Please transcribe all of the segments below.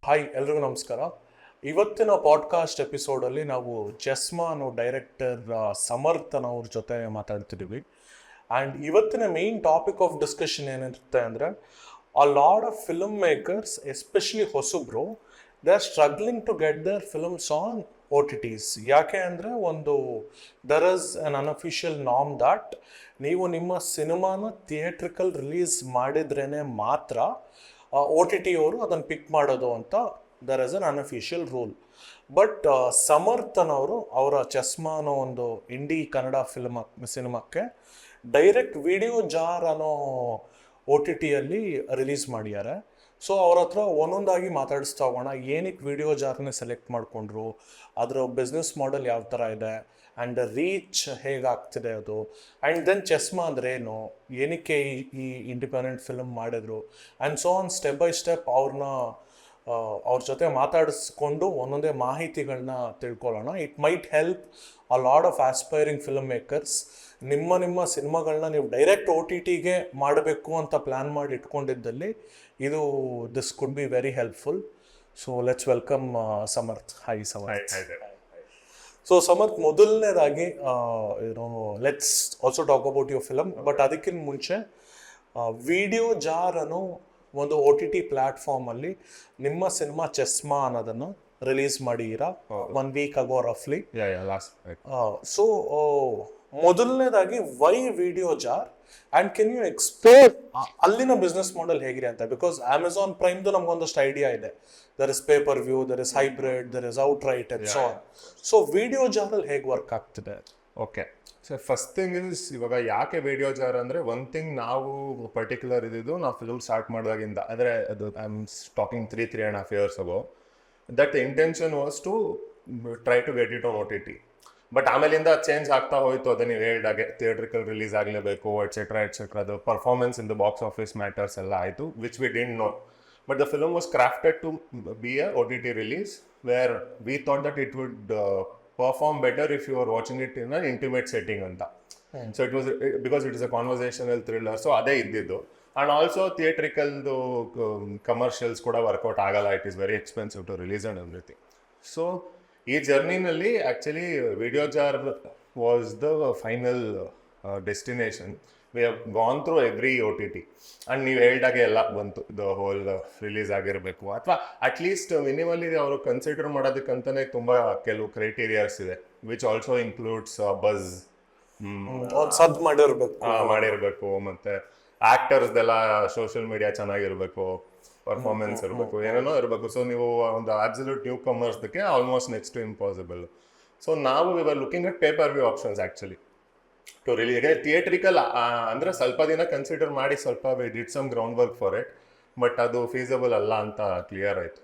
Hi ಎಲ್ರಿಗೂ ನಮಸ್ಕಾರ. ಇವತ್ತಿನ ಪಾಡ್ಕಾಸ್ಟ್ ಎಪಿಸೋಡಲ್ಲಿ ನಾವು ಚಸ್ಮಾ ಅನ್ನೋ ಡೈರೆಕ್ಟರ್ ಸಮರ್ಥ್ ಅವ್ರ ಜೊತೆ ಮಾತಾಡ್ತಿದ್ದೀವಿ. ಆ್ಯಂಡ್ ಇವತ್ತಿನ ಮೇನ್ ಟಾಪಿಕ್ ಆಫ್ ಡಿಸ್ಕಷನ್ ಏನಿರುತ್ತೆ ಅಂದರೆ, a lot of film makers especially ಹೊಸಬ್ರು they are struggling to get their films on OTTs. ಯಾಕೆ ಅಂದರೆ there is an unofficial norm that ನೀವು ನಿಮ್ಮ ಸಿನಿಮಾನ ಥಿಯೇಟ್ರಿಕಲ್ ರಿಲೀಸ್ ಮಾಡಿದ್ರೇ ಮಾತ್ರ OTT ಅವರು ಅದನ್ನು ಪಿಕ್ ಮಾಡೋದು ಅಂತ there is an unofficial rule. But Samarth ಅವರು ಅವರ ಚಸ್ಮಾ ಅನ್ನೋ ಒಂದು ಇಂಡಿ ಕನ್ನಡ ಸಿನಿಮಾಕ್ಕೆ ಡೈರೆಕ್ಟ್ ವಿಡಿಯೋ ಜಾರ್ ಅನ್ನೋ OTTಯಲ್ಲಿ ರಿಲೀಸ್ ಮಾಡಿದ್ದಾರೆ. ಸೊ ಅವ್ರ ಹತ್ರ ಒಂದೊಂದಾಗಿ ಮಾತಾಡಿಸ್ತಾ ಹೋಗೋಣ. ಏನಕ್ಕೆ ವಿಡಿಯೋ ಜಾರ್ನೇ ಸೆಲೆಕ್ಟ್ ಮಾಡಿಕೊಂಡ್ರು, ಅದರ ಬಿಸ್ನೆಸ್ ಮಾಡೆಲ್ ಯಾವ ಥರ ಇದೆ, ಆ್ಯಂಡ್ ರೀಚ್ ಹೇಗಾಗ್ತಿದೆ ಅದು, ಆ್ಯಂಡ್ ದೆನ್ ಚಸ್ಮಾ ಅಂದರೆ ಏನು, ಏನಕ್ಕೆ ಈ ಇಂಡಿಪೆಂಡೆಂಟ್ ಫಿಲ್ಮ್ ಮಾಡಿದ್ರು, and so on step by step ಅವ್ರ ಜೊತೆ ಮಾತಾಡಿಸ್ಕೊಂಡು ಒಂದೊಂದೇ ಮಾಹಿತಿಗಳನ್ನ ತಿಳ್ಕೊಳ್ಳೋಣ. It might help a lot of aspiring film makers. ನಿಮ್ಮ ಸಿನಿಮಾಗಳನ್ನ ನೀವು ಡೈರೆಕ್ಟ್ OTTಗೆ ಮಾಡಬೇಕು ಅಂತ ಪ್ಲ್ಯಾನ್ ಮಾಡಿ ಇಟ್ಕೊಂಡಿದ್ದಲ್ಲಿ this could be very helpful. So let's welcome Samarth. Hi Samarth. So Samarth, ಮೊದಲನೇದಾಗಿ let's also talk about your film. But ಅದಕ್ಕಿಂತ ಮುಂಚೆ ವಿಡಿಯೋ ಜಾರ್ ಅನ್ನೋ ಒಂದು OTT ಪ್ಲ್ಯಾಟ್ಫಾರ್ಮಲ್ಲಿ ನಿಮ್ಮ ಸಿನಿಮಾ ಚಸ್ಮಾ ಅನ್ನೋದನ್ನು ರಿಲೀಸ್ ಮಾಡಿದ್ದೀರಾ 1 week ago ರಫ್ಲಿ. ಸೊ ಮೊದಲನೇದಾಗಿ why video jar, and can you explain ಅಲ್ಲಿನ ಬಿಸ್ನೆಸ್ ಮಾಡೆಲ್ ಹೇಗಿದೆ ಅಂತ? ಬಿಕಾಸ್ ಅಮೆಝಾನ್ ಪ್ರೈಮ್ದು ನಮ್ಗೊಂದಷ್ಟು ಐಡಿಯಾ ಇದೆ. There is pay per view, there is hybrid, there is outright and so on. So video ಜಾರಲ್ಲಿ ಹೇಗೆ ವರ್ಕ್ ಆಗ್ತಿದೆ? Okay, so first thing is, ಇವಾಗ ಯಾಕೆ ವಿಡಿಯೋ ಜಾರ್ ಅಂದರೆ, ಒನ್ ಥಿಂಗ್ ನಾವು ಪರ್ಟಿಕ್ಯುಲರ್ ಇದ್ದಿದ್ದು ನಾವು ಫಿಲ್ಮ್ ಸ್ಟಾರ್ಟ್ ಮಾಡಿದಾಗಿಂದ, ಅಂದರೆ ಅದು I am talking 3.5 years ago, that intention was to try to get it on OTT. But ಆಮೇಲಿಂದ ಚೇಂಜ್ ಆಗ್ತಾ ಹೋಯ್ತು. ಅದೇ ನೀವು ಹೇಳಿದಾಗೆ ಥಿಯೇಟ್ರಿಕಲ್ ರಿಲೀಸ್ ಆಗಲೇಬೇಕು ಎಟ್ಸೆಟ್ರಾ. ಅದು performance in the box office matters ಎಲ್ಲ ಆಯಿತು, which we didn't know. But the film was crafted to be a OTT release, where we thought that it would perform better if you are watching it in an intimate setting ಅಂತ. So it was because it is a conversational thriller, so ಅದೇ ಇದ್ದಿದ್ದು. And also theatricalದು commercials ಕೂಡ work out ಆಗಲ್ಲ, it is very expensive to release and everything. So ಈ ಜರ್ನಿನಲ್ಲಿ actually video jar was the final destination. We have gone through every OTT, and ನೀವು ಹೇಳ್ದಾಗೆ ಎಲ್ಲ ಬಂತು, ದ ಹೋಲ್ ರಿಲೀಸ್ ಆಗಿರಬೇಕು, ಅಥವಾ ಅಟ್ಲೀಸ್ಟ್ ಮಿನಿಮಲಿ ಅವರು ಕನ್ಸಿಡರ್ ಮಾಡೋದಕ್ಕಂತಲೇ ತುಂಬ ಕೆಲವು ಕ್ರೈಟೀರಿಯಾಸ್ ಇದೆ, ವಿಚ್ ಆಲ್ಸೋ ಇನ್ಕ್ಲೂಡ್ಸ್ ಬಸ್ ಮಾಡಿರಬೇಕು, ಮತ್ತು ಆ್ಯಕ್ಟರ್ಸ್ದೆಲ್ಲ ಸೋಷಿಯಲ್ ಮೀಡಿಯಾ ಚೆನ್ನಾಗಿರಬೇಕು, ಪರ್ಫಾರ್ಮೆನ್ಸ್ ಇರಬೇಕು, ಏನೇನೋ ಇರಬೇಕು. ಸೊ ನೀವು ಒಂದು ಅಬ್ಸಲ್ಯೂಟ್ ನ್ಯೂ ಕಮರ್ಸ್ದಕ್ಕೆ almost next to impossible. So ನಾವು we are looking at pay per view options actually to release. Theatrical ಅಂದರೆ ಸ್ವಲ್ಪ ದಿನ ಕನ್ಸಿಡರ್ ಮಾಡಿ ಸ್ವಲ್ಪ we did some ground work for it, but ಅದು ಫೀಸಬಲ್ ಅಲ್ಲ ಅಂತ ಕ್ಲಿಯರ್ ಆಯಿತು.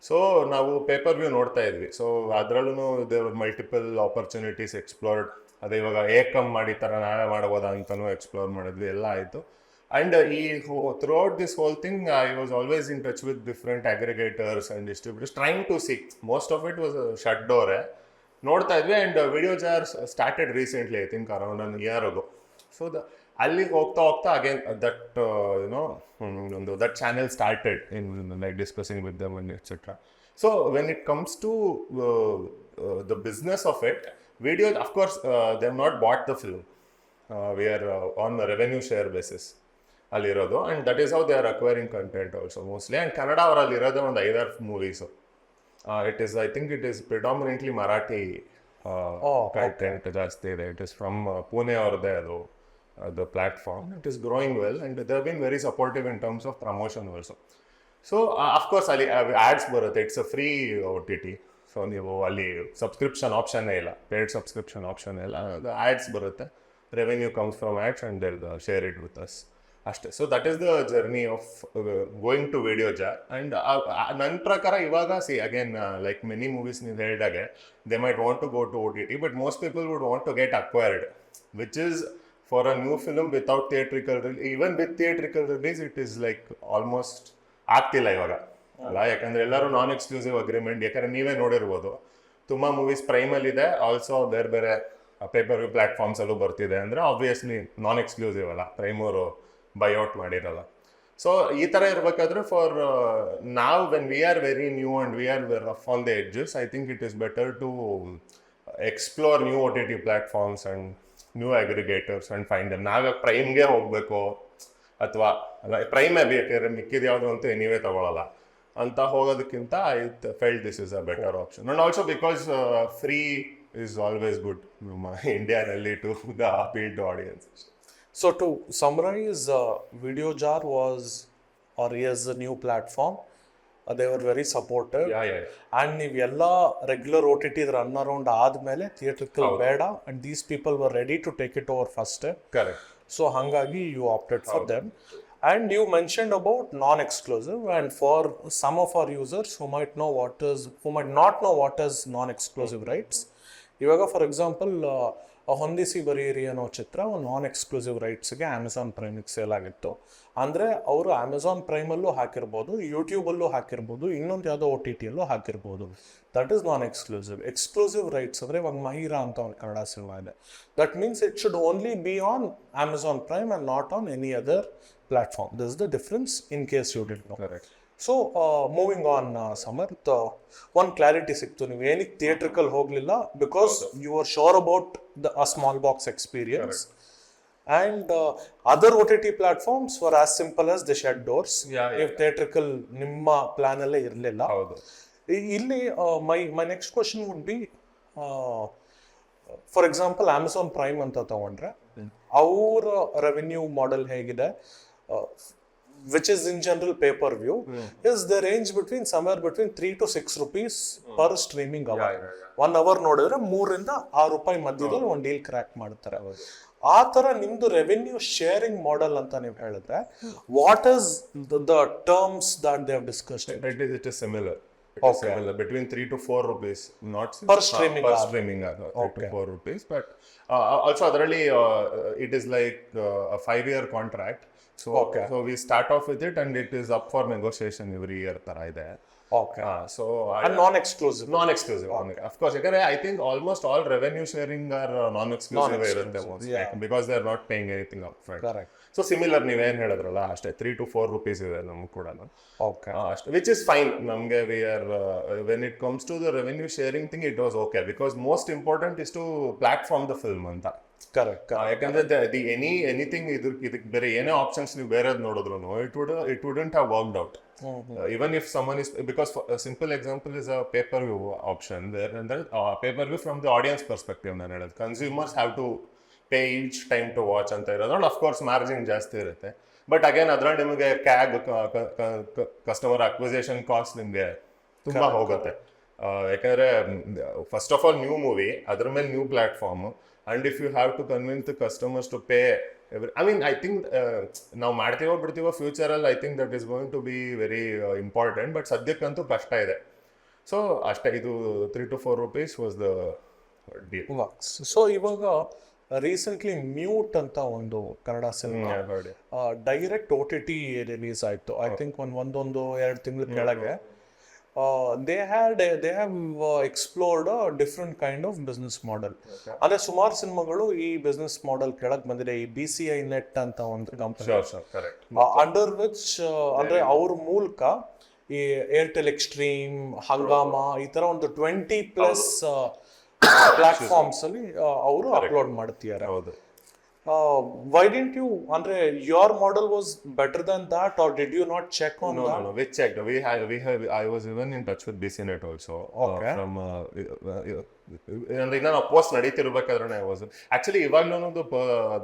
ಸೊ ನಾವು ಪೇಪರ್ ವ್ಯೂ ನೋಡ್ತಾ ಇದ್ವಿ. ಸೊ ಅದರಲ್ಲೂ ದೇರ್ ಮಲ್ಟಿಪಲ್ ಆಪರ್ಚುನಿಟೀಸ್ ಎಕ್ಸ್ಪ್ಲೋರ್ಡ್. ಅದೇ ಇವಾಗ ಏಕಮ್ ಮಾಡಿ ಥರ ನಾವೇ ಮಾಡ್ಬೋದಾ ಅಂತಲೂ ಎಕ್ಸ್ಪ್ಲೋರ್ ಮಾಡಿದ್ವಿ, ಎಲ್ಲ ಆಯಿತು. And throughout this whole thing I was always in touch with different aggregators and distributors, trying to see. Most of it was shut ಡೋರೆ ನೋಡ್ತಾ ಇದ್ವಿ. And video jar started recently, I think around an year ago. So ಅಲ್ಲಿಗೆ ಹೋಗ್ತಾ again that that channel started in like discussing with them and etcetera. So when it comes to the business of it, video of course they have not bot the film, we are on revenue share basis ಅಲ್ಲಿರೋದು. And that is how they are acquiring content also mostly. And Kannada ಅವರಲ್ಲಿ ಇರೋದೇ ಒಂದು 5-6 movies. It is, I think it is predominantly Marathi content ಜಾಸ್ತಿ ಇದೆ. It is from Pune ಅವ್ರದ್ದೇ ಅದು the platform. It is growing well and they have been very supportive in terms of promotion also. So of course ಅಲ್ಲಿ ads ಬರುತ್ತೆ, it's a free OTT. So ನೀವು ಅಲ್ಲಿ subscription ಆಪ್ಷನ್ನೇ ಇಲ್ಲ, paid subscription option ಇಲ್ಲ, ads ಬರುತ್ತೆ, revenue comes from ads and they share it with us ಅಷ್ಟೇ. So that is the journey of going to video jar. And ನನ್ನ ಪ್ರಕಾರ ಇವಾಗ ಅಗೇನ್ ಲೈಕ್ ಮೆನಿ ಮೂವೀಸ್ ನೀವು ಹೇಳಿದಾಗೆ, they might want to go to OTT, but most people would want to get acquired, which is for a new film without theatrical release. Even with theatrical release it is like almost ಆಗ್ತಿಲ್ಲ ಇವಾಗ ಅಲ್ಲ, ಯಾಕಂದರೆ ಎಲ್ಲರೂ ನಾನ್ exclusive agreement. ಯಾಕಂದರೆ ನೀವೇ ನೋಡಿರ್ಬೋದು, ತುಂಬ movies ಪ್ರೈಮಲ್ಲಿದೆ, also ಬೇರೆ ಬೇರೆ ಪೇಪರ್ ವ್ಯೂ ಪ್ಲ್ಯಾಟ್ಫಾರ್ಮ್ಸಲ್ಲೂ ಬರ್ತಿದೆ. ಅಂದರೆ ಆಬ್ವಿಯಸ್ಲಿ ನಾನ್ ಎಕ್ಸ್ಕ್ಲೂಸಿವ್ ಅಲ್ಲ, ಪ್ರೈಮವರು ಬೈಔಟ್ ಮಾಡಿರಲ್ಲ. ಸೊ ಈ ತರ ಇರ್ಬೇಕಾದ್ರೆ ಫಾರ್ ನಾವ್ when we are very new and we are rough on the edges, I think it is better to explore new OTT platforms and new aggregators and find them. ನಾವೇ ಪ್ರೈಮ್ಗೆ ಹೋಗ್ಬೇಕು ಅಥವಾ ಪ್ರೈಮೇ ಬೇಕಾದ್ರೆ ಮಿಕ್ಕಿದ ಯಾವುದು ಅಂತೂ ಎನಿವೇ ತಗೊಳ್ಳಲ್ಲ ಅಂತ ಹೋಗೋದಕ್ಕಿಂತ I felt this is a better option. And also because free is always good Indianally to the appeal to audiences. So to summarize, VDO JAR was or is a new platform. They were very supportive. Yeah. And ನೀವೆಲ್ಲ regular OTT run around ಆದ್ಮೇಲೆ theatrical ಬೇಡ and these people were ready to take it over first. Correct. So ಹಂಗಾಗಿ you opted for them. And you mentioned about non-exclusive, and for some of our users who might not know what is non-exclusive rights. ಇವಾಗ for example ಹೊಂದಿಸಿ ಬರೀರಿ ಅನ್ನೋ ಚಿತ್ರ ನಾನ್-ಎಕ್ಸ್ಕ್ಲೂಸಿವ್ ರೈಟ್ಸ್ಗೆ Amazon ಪ್ರೈಮಿಗೆ sale ಆಗಿತ್ತು. ಅಂದರೆ ಅವರು Amazon ಪ್ರೈಮಲ್ಲೂ ಹಾಕಿರ್ಬೋದು, ಯೂಟ್ಯೂಬಲ್ಲೂ ಹಾಕಿರ್ಬೋದು, ಇನ್ನೊಂದು ಯಾವುದೋ OTTಯಲ್ಲೂ ಹಾಕಿರ್ಬೋದು. That is non-exclusive. Exclusive rights ಅಂದರೆ ಇವಾಗ ಮಹಿರಾ ಅಂತ ಒಂದು ಕನ್ನಡ ಸಿನಿಮಾ ಇದೆ. That means it should only be on Amazon Prime and not on any other platform. This is the difference in case you didn't know. Correct. So moving on, Samarth, one clarity siktu ನೀವು ಏನಕ್ಕೆ theatrical ಹೋಗಲಿಲ್ಲ because you were sure about a small box experience. Correct. And other OTT platforms were as simple as they shut doors. If theatrical ನಿಮ್ಮ plan ಅಲ್ಲೇ ಇರಲಿಲ್ಲ. ಹೌದು. ಇಲ್ಲಿ my next question would be, for example Amazon prime ಅಂತ ತಗೊಂಡ್ರೆ ಅವರ revenue model ಹೇಗಿದೆ, which is in general pay-per-view, is they range somewhere between 3 to 6 rupees per streaming hour. 1 hour ನೋಡಿದ್ರೆ 3 ರಿಂದ 6 ರೂಪಾಯಿ ಮಧ್ಯದಲ್ಲಿ ಒಂದು ಡೀಲ್ ಕ್ರ್ಯಾಕ್ ಮಾಡ್ತಾರೆ. ಆ ಥರ ನಿಮ್ದು ರೆವೆನ್ಯೂ ಶೇರಿಂಗ್ ಮಾಡೆಲ್ ಅಂತ ನೀವು ಹೇಳಿದ್ರೆ, what is the terms that they have discussed? It is similar. Similar, between 3 to 4 rupees, not per streaming per hour. Streaming hour, 3 to 4 rupees. But also adharalli it is like a 5-year contract. So we start off with it and it is up for negotiation every year tara ide. Okay. So and non-exclusive. Okay. Of course, I think almost all revenue sharing are non-exclusive irutte because they are not paying anything upfront. Correct. So similar ನೀವೇನು ಹೇಳಿದ್ರಲ್ಲ ಅಷ್ಟೇ 3 to 4 rupees ಇದೆ ನಮ್ಗೆ ಕೂಡ. Okay. Which is fine. ನಮಗೆ we are when it comes to the revenue sharing thing, it was okay because most important is to platform the film ಅಂತ. Correct. ಯಾಕಂದ್ರೆ anything ಇದಕ್ಕೆ ಬೇರೆ ಏನೇ ಆಪ್ಷನ್ಸ್ ನೀವು ಬೇರೆದು ನೋಡಿದ್ರು it wouldn't have worked out. Even if someone is, because a simple example is a pay-per-view option there, and then pay-per-view from the audience perspective ನಾನು ಹೇಳೋದು, consumers have to pay each time to watch ಅಂತ ಇರೋದ್ರಲ್ಲಿ of course margin ಜಾಸ್ತಿ ಇರುತ್ತೆ. But again ಅದ್ರಲ್ಲಿ ನಿಮಗೆ CAG customer acquisition cost ನಿಮಗೆ ತುಂಬ ಹೋಗುತ್ತೆ. ಯಾಕಂದರೆ first of all new movie, ಅದ್ರ ಮೇಲೆ new platform, and if you have to convince the customers to pay I think ನಾವು ಮಾಡ್ತೀವೋ ಬಿಡ್ತೀವೋ ಫ್ಯೂಚರಲ್ಲಿ, I think that is going to be very important. But ಸದ್ಯಕ್ಕಂತೂ ಕಷ್ಟ ಇದೆ. ಸೊ ಅಷ್ಟೇ, ಇದು 3 to 4 rupees was the deal. So ಇವಾಗ ರೀಸೆಂಟ್ಲಿ ಮ್ಯೂಟ್ ಅಂತ ಒಂದು Kannada cinema direct OTT release ಆಯಿತು. ಐ ಥಿಂಕ್ ಒಂದೊಂದು 2 ತಿಂಗಳ ಕೆಳಗೆ. They have explored a different kind of business model. ಅಂದರೆ ಸುಮಾರು ಸಿನಿಮಾಗಳು ಈ ಬಿಸ್ನೆಸ್ ಮಾಡೆಲ್ ಕೆಳಗೆ ಬಂದಿದೆ. ಈ BCI ನೆಟ್ ಅಂತ ಒಂದು ಕಂಪನಿ, ಅಂಡರ್ ವಿಚ್ ಅಂದರೆ ಅವ್ರ ಮೂಲಕ ಈ ಏರ್ಟೆಲ್ ಎಕ್ಸ್ಟ್ರೀಮ್, ಹಂಗಾಮ, ಈ ಥರ ಒಂದು 20+ ಪ್ಲಾಟ್ಫಾರ್ಮ್ಸ್ ಅಲ್ಲಿ ಅವರು ಅಪ್ಲೋಡ್ ಮಾಡ್ತಿದ್ದಾರೆ. ಹೌದು. Why didn't you, andre your model was better than that, or did you not check on that? No, we checked. We have I was even in touch with BCNet also. Okay. From and now post ನಡೀತಿರ್ಬೇಕಾದ್ರೆ I was actually ಇವಾಗಲೂ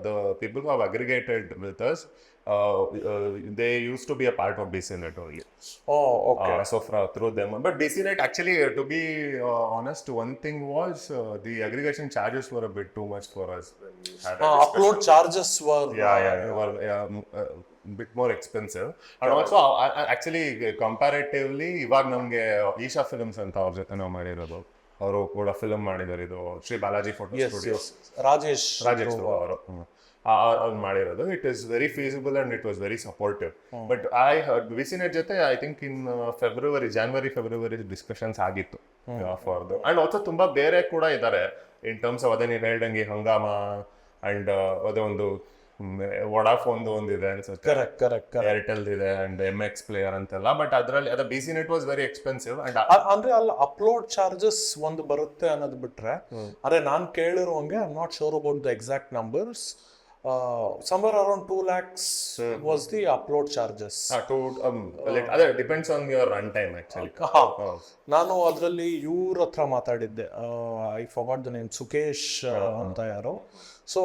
the people who have aggregated with us, they used to be a part of BCNet only. Oh, okay. So through them. But BCNet actually, to be honest, one thing was the aggregation charges were a bit too much for us. Upload charges were bit more expensive. And also, actually, comparatively, ಇವಾಗ ನಮಗೆ Isha films ಅಂತ ಅವ್ರ ಜೊತೆ ನಾವು ಮಾಡಿರೋದು. ಅವರು ಕೂಡ film ಮಾಡಿದ್ದಾರೆ, ಇದು ಶ್ರೀ ಬಾಲಾಜಿ ಫೋಟೋ ಸ್ಟುಡಿಯೋ, ರಾಜೇಶ್ ಅವರು ಅವ್ರು ಮಾಡಿರೋದು. It is very feasible and it was very supportive. But I heard BCNet ಜೊತೆ I think in January discussions ಆಗಿತ್ತು ಫಾರ್ ದ. ಅಂಡ್ ಆಲ್ಸೋ ತುಂಬಾ ಬೇರೆ ಕೂಡ ಇದ್ದಾರೆ ಇನ್ ಟರ್ಮ್ಸ್ ಆಫ್ ಅದೇ ನೀವು ಹೇಳ್ದಂಗೆ ಹಂಗಾಮ ಅಂಡ್ ಅದೇ ಒಂದು ವೊಡಾಫೋನ್ದು ಒಂದಿದೆ ಅನ್ಸುತ್ತೆ, ಕರೆಕ್ಟ್ ಏರ್ಟೆಲ್ ಇದೆ ಅಂಡ್ MX ಪ್ಲೇಯರ್ ಅಂತೆಲ್ಲ. ಬಟ್ ಅದರಲ್ಲಿ ಅದ BC net was very expensive and ಅಂದ್ರೆ ಅಲ್ಲಿ ಅಪ್ಲೋಡ್ ಚಾರ್ಜಸ್ ಒಂದು ಬರುತ್ತೆ ಅನ್ನೋದು ಬಿಟ್ರೆ, ಅದೇ ನಾನು ಕೇಳಿರುವಂಗೆ I am not sure about the exact numbers, somewhere around 2 lakhs was the upload charges. ಅದೇ depends on your run time actually. ನಾನು ಅದರಲ್ಲಿ ಇವ್ರ ಹತ್ರ ಮಾತಾಡಿದ್ದೆ, I forgot the name, Sukesh ಅಂತ ಯಾರೋ. ಸೊ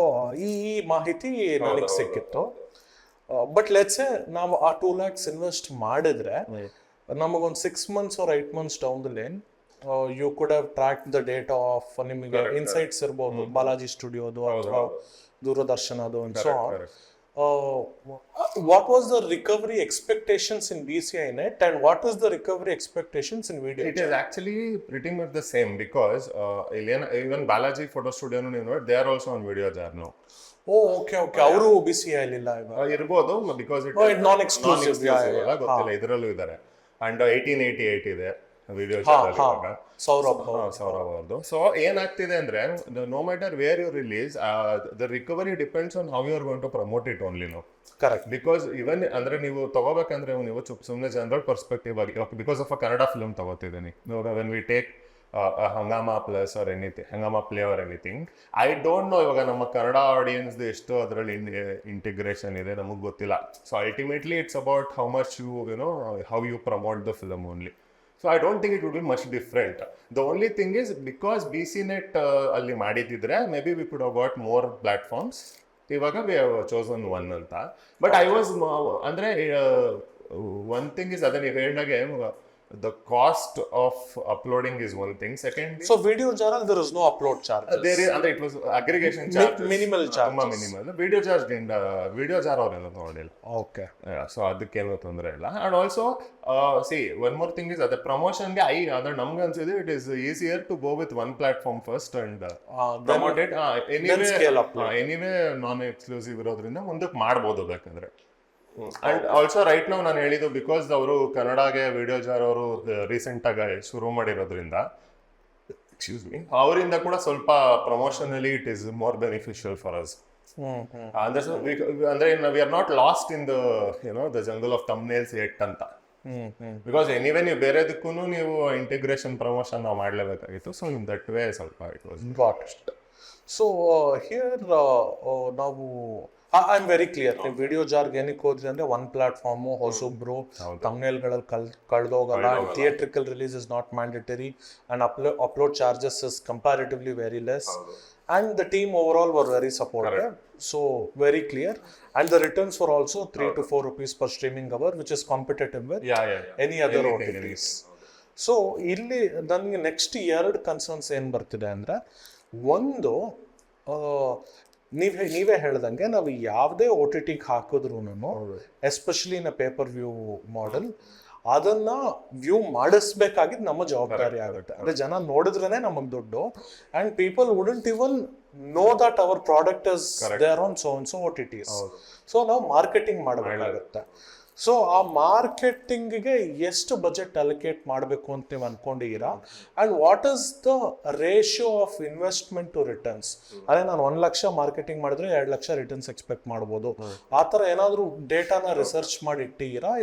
ಈ ಮಾಹಿತಿ ನನಗೆ ಸಿಕ್ಕಿತ್ತು. ಬಟ್ ಲೆಟ್ಸ್ ನಾವು ಆ 2 lakhs ಇನ್ವೆಸ್ಟ್ ಮಾಡಿದ್ರೆ ನಮಗೊಂದು 6 months or 8 months down the lane you could have track the data of, ನಿಮಗೆ ಇನ್ಸೈಟ್ಸ್ ಇರ್ಬೋದು ಬಾಲಾಜಿ ಸ್ಟುಡಿಯೋದು ಅಥವಾ ದೂರದರ್ಶನದು and so on. What was the recovery expectations in BCI net and what is the recovery expectations in VDO? It is actually pretty much the same because even Balaji Photo Studio, they are also on VDO JAR now. Oh, okay. ಅವರು BCI ಇಲ್ಲ ಇರ್ಬೋದು because it non-exclusive. ಗೊತ್ತಿಲ್ಲ, ಇದರಲ್ಲೂ ಇದ್ದಾರೆ. And 1888 ಇದೆ video jar, Saurabh ಅವ್ರದ್ದು. So ಏನಾಗ್ತಿದೆ ಅಂದ್ರೆ no matter where you release, the recovery depends on how you are going to promote it only. ನಾವು ಕರೆಕ್ಟ್, ಬಿಕಾಸ್ ಇವನ್ ಅಂದ್ರೆ ನೀವು ತಗೋಬೇಕಂದ್ರೆ ನೀವು ಸುಮ್ಮನೆ ಜನರಲ್ ಪರ್ಸ್ಪೆಕ್ಟಿವ್ ಆಗಿ because of a Kannada film ತಗೋತಿದ್ದೀನಿ, when we take Hungama plus or anything, Hungama play or anything, I don't know ಇವಾಗ ನಮ್ಮ ಕನ್ನಡ ಆಡಿಯನ್ಸ್ ಎಷ್ಟು ಅದರಲ್ಲಿ ಇಂಟಿಗ್ರೇಷನ್ ಇದೆ ನಮಗೆ ಗೊತ್ತಿಲ್ಲ. So ultimately it's about how much you how you promote the film only. So I don't think it would be much different. The only thing is because BC net ಅಲ್ಲಿ ಮಾಡಿದ್ರೆ maybe we could have got more platforms. ಇವಾಗ we have chosen one ಅಂತ. But I was ಅಂದ್ರೆ one thing is ಅದನ್ನ ಹೇಳಿದಾಗೆ the cost of uploading is one thing. Secondly, so VDO JAR there is no upload charges. There is, ಅಂದ್ರೆ it was aggregation charges, minimal charges, ತುಂಬಾ minimal. VDO JAR ಅವರೆಲ್ಲ ನೋಡಿಲ್ಲ. Okay, so ಅದಕ್ಕೇನು ತೊಂದರೆ ಇಲ್ಲ. And also see one more thing is ಅದೇ ಪ್ರಮೋಷನ್ಗೆ ಅಂದ್ರೆ ನಮ್ಗೆ ಅನ್ಸಿದೆ it is easier to go with one platform first and promote it. Anyway non exclusive ಇರೋದ್ರಿಂದ ಮುಂದಕ್ಕೆ ಮಾಡ್ಬೋದು ಬೇಕಂದ್ರೆ. ಅಂಡ್ ಆಲ್ಸೋ ರೈಟ್ ನಾವು ನಾನು ಹೇಳಿದ್ದು ಬಿಕಾಸ್ ಅವರು ಕನ್ನಡಗೆ ವಿಡಿಯೋ ಜಾರ್ ಅವರು ರೀಸೆಂಟ್ ಆಗಿ ಶುರು ಮಾಡಿರೋದ್ರಿಂದ, ಎಕ್ಸ್ಕ್ಯೂಸ್ ಮೀ, ಅವರಿಂದ ಕೂಡ ಸ್ವಲ್ಪ promotionally it is more beneficial for us. ಅಂದ್ರೆ we are not lost in the jungle of thumbnails yet ಅಂತ. ಬಿಕಾಸ್ ಎನಿವೇ ನೀವು ಬೇರೆದಕ್ಕೂ ನೀವು ಇಂಟಿಗ್ರೇಷನ್ ಪ್ರಮೋಷನ್ ನಾವು ಮಾಡಲೇಬೇಕಾಗಿತ್ತು. ಸೊ ಇನ್ ದಟ್ ವೇ ಸ್ವಲ್ಪ it was got. So here ನಾವು ಐ ಆಮ್ ವೆರಿ ಕ್ಲಿಯರ್, ನೀವು ವಿಡಿಯೋ ಜಾರ್ಗೆ ಏನಕ್ಕೆ ಹೋದ್ರಿ ಅಂದ್ರೆ ಒನ್ ಪ್ಲಾಟ್ಫಾರ್ಮು, ಹೊಸೊಬ್ರು ಥಂಬ್ನೇಲ್ಗಳಲ್ಲಿ ಕಳೆದೋಗಲ್ಲ, theatrical release is not mandatory and upload charges is comparatively very less and the team overall were very supportive. So very clear, and the returns were also 3 to 4 rupees per streaming hour, which is competitive with any other OTTs. So ಇಲ್ಲಿ ನನಗೆ next 2 concerns ಏನು ಬರ್ತಿದೆ ಅಂದರೆ, ಒಂದು ನೀವೇ ಹೇಳ್ದಂಗೆ ನಾವು ಯಾವುದೇ OTT ಹಾಕಿದ್ರು especially in pay per view model ಅದನ್ನ ವ್ಯೂ ಮಾಡಿಸ್ಬೇಕಾಗಿದ್ದು ನಮ್ಮ ಜವಾಬ್ದಾರಿ ಆಗುತ್ತೆ. ಅಂದ್ರೆ ಜನ ನೋಡಿದ್ರೇನೆ ನಮಗ್ ದುಡ್ಡು, and people wouldn't even know that our product is there on so and so OTTs. So ನಾವು ಮಾರ್ಕೆಟಿಂಗ್ ಮಾಡಬೇಕಾಗುತ್ತೆ. ಸೊ ಆ ಮಾರ್ಕೆಟಿಂಗ್ಗೆ ಎಷ್ಟು ಬಜೆಟ್ ಅಲೋಕೇಟ್ ಮಾಡಬೇಕು ಅಂತ ನೀವು ಅನ್ಕೊಂಡಿದ್ದೀರಾ, and what is the ratio of investment to returns? ಅದೇ ನಾನು 1 ಲಕ್ಷ ಮಾರ್ಕೆಟಿಂಗ್ ಮಾಡಿದ್ರೆ 2 ಲಕ್ಷ ರಿಟರ್ನ್ಸ್ ಎಕ್ಸ್ಪೆಕ್ಟ್ ಮಾಡ್ಬೋದು. ಆ ಥರ ಏನಾದರೂ ಡೇಟಾನ ರಿಸರ್ಚ್ ಮಾಡಿ ಇಟ್ಟಿದ್ದೀರಾ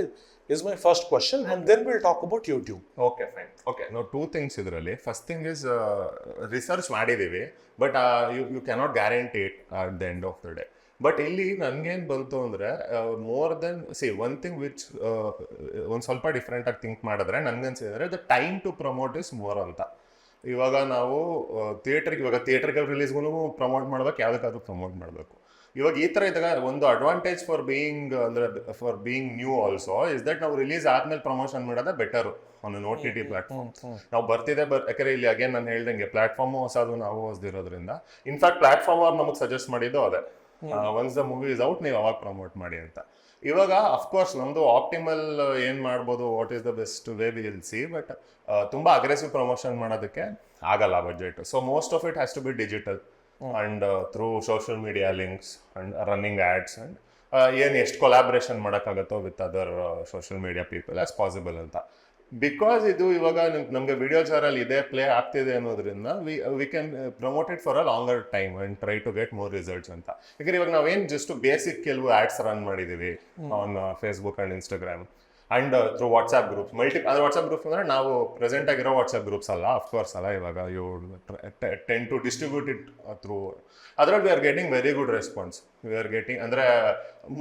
is my first question, and then we'll talk about YouTube. Okay, fine. Okay, now 2 things idರಲ್ಲಿ. First thing is research ಮಾಡಿದೀವಿ, but you cannot guarantee it at the end of the day. But ಇಲ್ಲಿ ನನ್ಗೇನು ಬಂತು ಅಂದರೆ more than one thing which ಒಂದು ಸ್ವಲ್ಪ different ಆಗಿ think ಮಾಡಿದ್ರೆ ನನ್ಗನ್ಸಿದ್ರೆ the time to promote is more ಅಂತ. ಇವಾಗ ನಾವು ಥಿಯೇಟ್ರಿಕಲ್ ರಿಲೀಸ್ಗೂ ಪ್ರಮೋಟ್ ಮಾಡ್ಬೇಕು, ಯಾವುದಕ್ಕಾದ್ರೂ ಪ್ರಮೋಟ್ ಮಾಡಬೇಕು. ಇವಾಗ ಈ ಥರ ಇದ್ದಾಗ ಒಂದು advantage for being new also is that ನಾವು ರಿಲೀಸ್ ಆದ್ಮೇಲೆ ಪ್ರಮೋಷನ್ ಮಾಡೋದೇ better on an OTT platform. ನಾವು ಯಾಕಂದ್ರೆ ಇಲ್ಲಿ ಅಗೇನ್ ನಾನು ಹೇಳ್ದಂಗೆ ಪ್ಲಾಟ್ಫಾರ್ಮು ಹೊಸದು, ನಾವು ಹೊಸದಿರೋದ್ರಿಂದ ಇನ್ಫ್ಯಾಕ್ಟ್ ಪ್ಲಾಟ್ಫಾರ್ಮ್ ಅವ್ರು ನಮಗೆ ಸಜೆಸ್ಟ್ ಮಾಡಿದ್ದು ಅದೇ, once the movie is out ನೀವು ಅವಾಗ ಪ್ರಮೋಟ್ ಮಾಡಿ ಅಂತ. ಇವಾಗ ಅಫ್ಕೋರ್ಸ್ ನಮ್ದು ಆಪ್ಟಿಮಲ್ ಏನು ಮಾಡ್ಬೋದು, what is the best way we will see, but ತುಂಬ ಅಗ್ರೆಸಿವ್ ಪ್ರಮೋಷನ್ ಮಾಡೋದಕ್ಕೆ ಆಗಲ್ಲ budget. So most of it has to be digital and through social media links and running ads and ಎಷ್ಟು collaboration ಮಾಡೋಕ್ಕಾಗತ್ತೋ with other social media people as possible ಅಂತ. Because ಇದು ಇವಾಗ ನಮಗೆ video ಜಾರಲ್ಲಿ ಇದೆ ಪ್ಲೇ ಆಗ್ತಿದೆ ಅನ್ನೋದ್ರಿಂದ we can promote it for a longer time and try to get more results ಅಂತ. ಯಾಕಂದ್ರೆ ಇವಾಗ ನಾವೇನು ಜಸ್ಟ್ ಬೇಸಿಕ್ ಕೆಲವು ಆಡ್ಸ್ ರನ್ ಮಾಡಿದೀವಿ on Facebook and Instagram and through WhatsApp groups ಅಂದ್ರೆ ವಾಟ್ಸ್ಆ್ಯಪ್ ಗ್ರೂಪ್ಸ್ ಅಂದ್ರೆ ನಾವು ಪ್ರೆಸೆಂಟ್ ಆಗಿರೋ ವಾಟ್ಸ್ಆ್ಯಪ್ ಗ್ರೂಪ್ಸ್ ಅಲ್ಲ, ಅಫ್ಕೋರ್ಸ್ ಅಲ್ಲ, ಇವಾಗ you tend to distribute it through ಅದ್ರಲ್ಲಿ we are getting very good response. We are getting ಅಂದ್ರೆ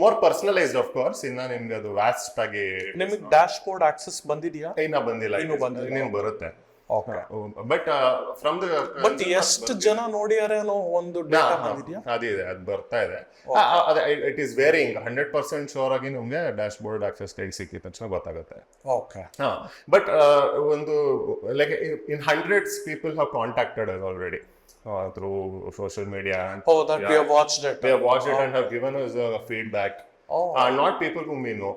ಮೋರ್ ಪರ್ಸನಲೈಸ್ಡ್ ಆಫ್ ಕೋರ್ಸ್. ಇನ್ನ ನಿಮ್ಗೆ ಅದು ವ್ಯಾಸ್ಟ್ ಆಗಿ ನಿಮಗೆ ಡ್ಯಾಶ್ ಬೋರ್ಡ್ ಆಕ್ಸೆಸ್ ಬಂದಿದೆಯಾ? ಇನ್ನ ಬಂದಿಲ್ಲ, ಇನ್ನೇನು ಬರುತ್ತೆ. Okay, but from the but ಎಷ್ಟು ಜನ ನೋಡಿಯಾರೆ ಅನ್ನೋ ಒಂದು ಡೇಟಾ ಬಂದಿದೆಯಾ? ಅದಿದೆ, ಅದು ಬರ್ತಾ ಇದೆ. It is varying. 100% ಶೋರ್ ಆಗಿ ನಮಗೆ ಡ್ಯಾಶ್ ಬೋರ್ಡ್ ಆಕ್ಸೆಸ್ ಕೈಗೆ ಸಿಕ್ಕಿದ ತಕ್ಷಣ ಗೊತ್ತಾಗುತ್ತೆ. ಓಕೆ, ಬಟ್ ಒಂದು like in hundreds people have contacted us already through social media. Oh, that we have watched it. They have watched it and have given us feedback. Not people whom we know.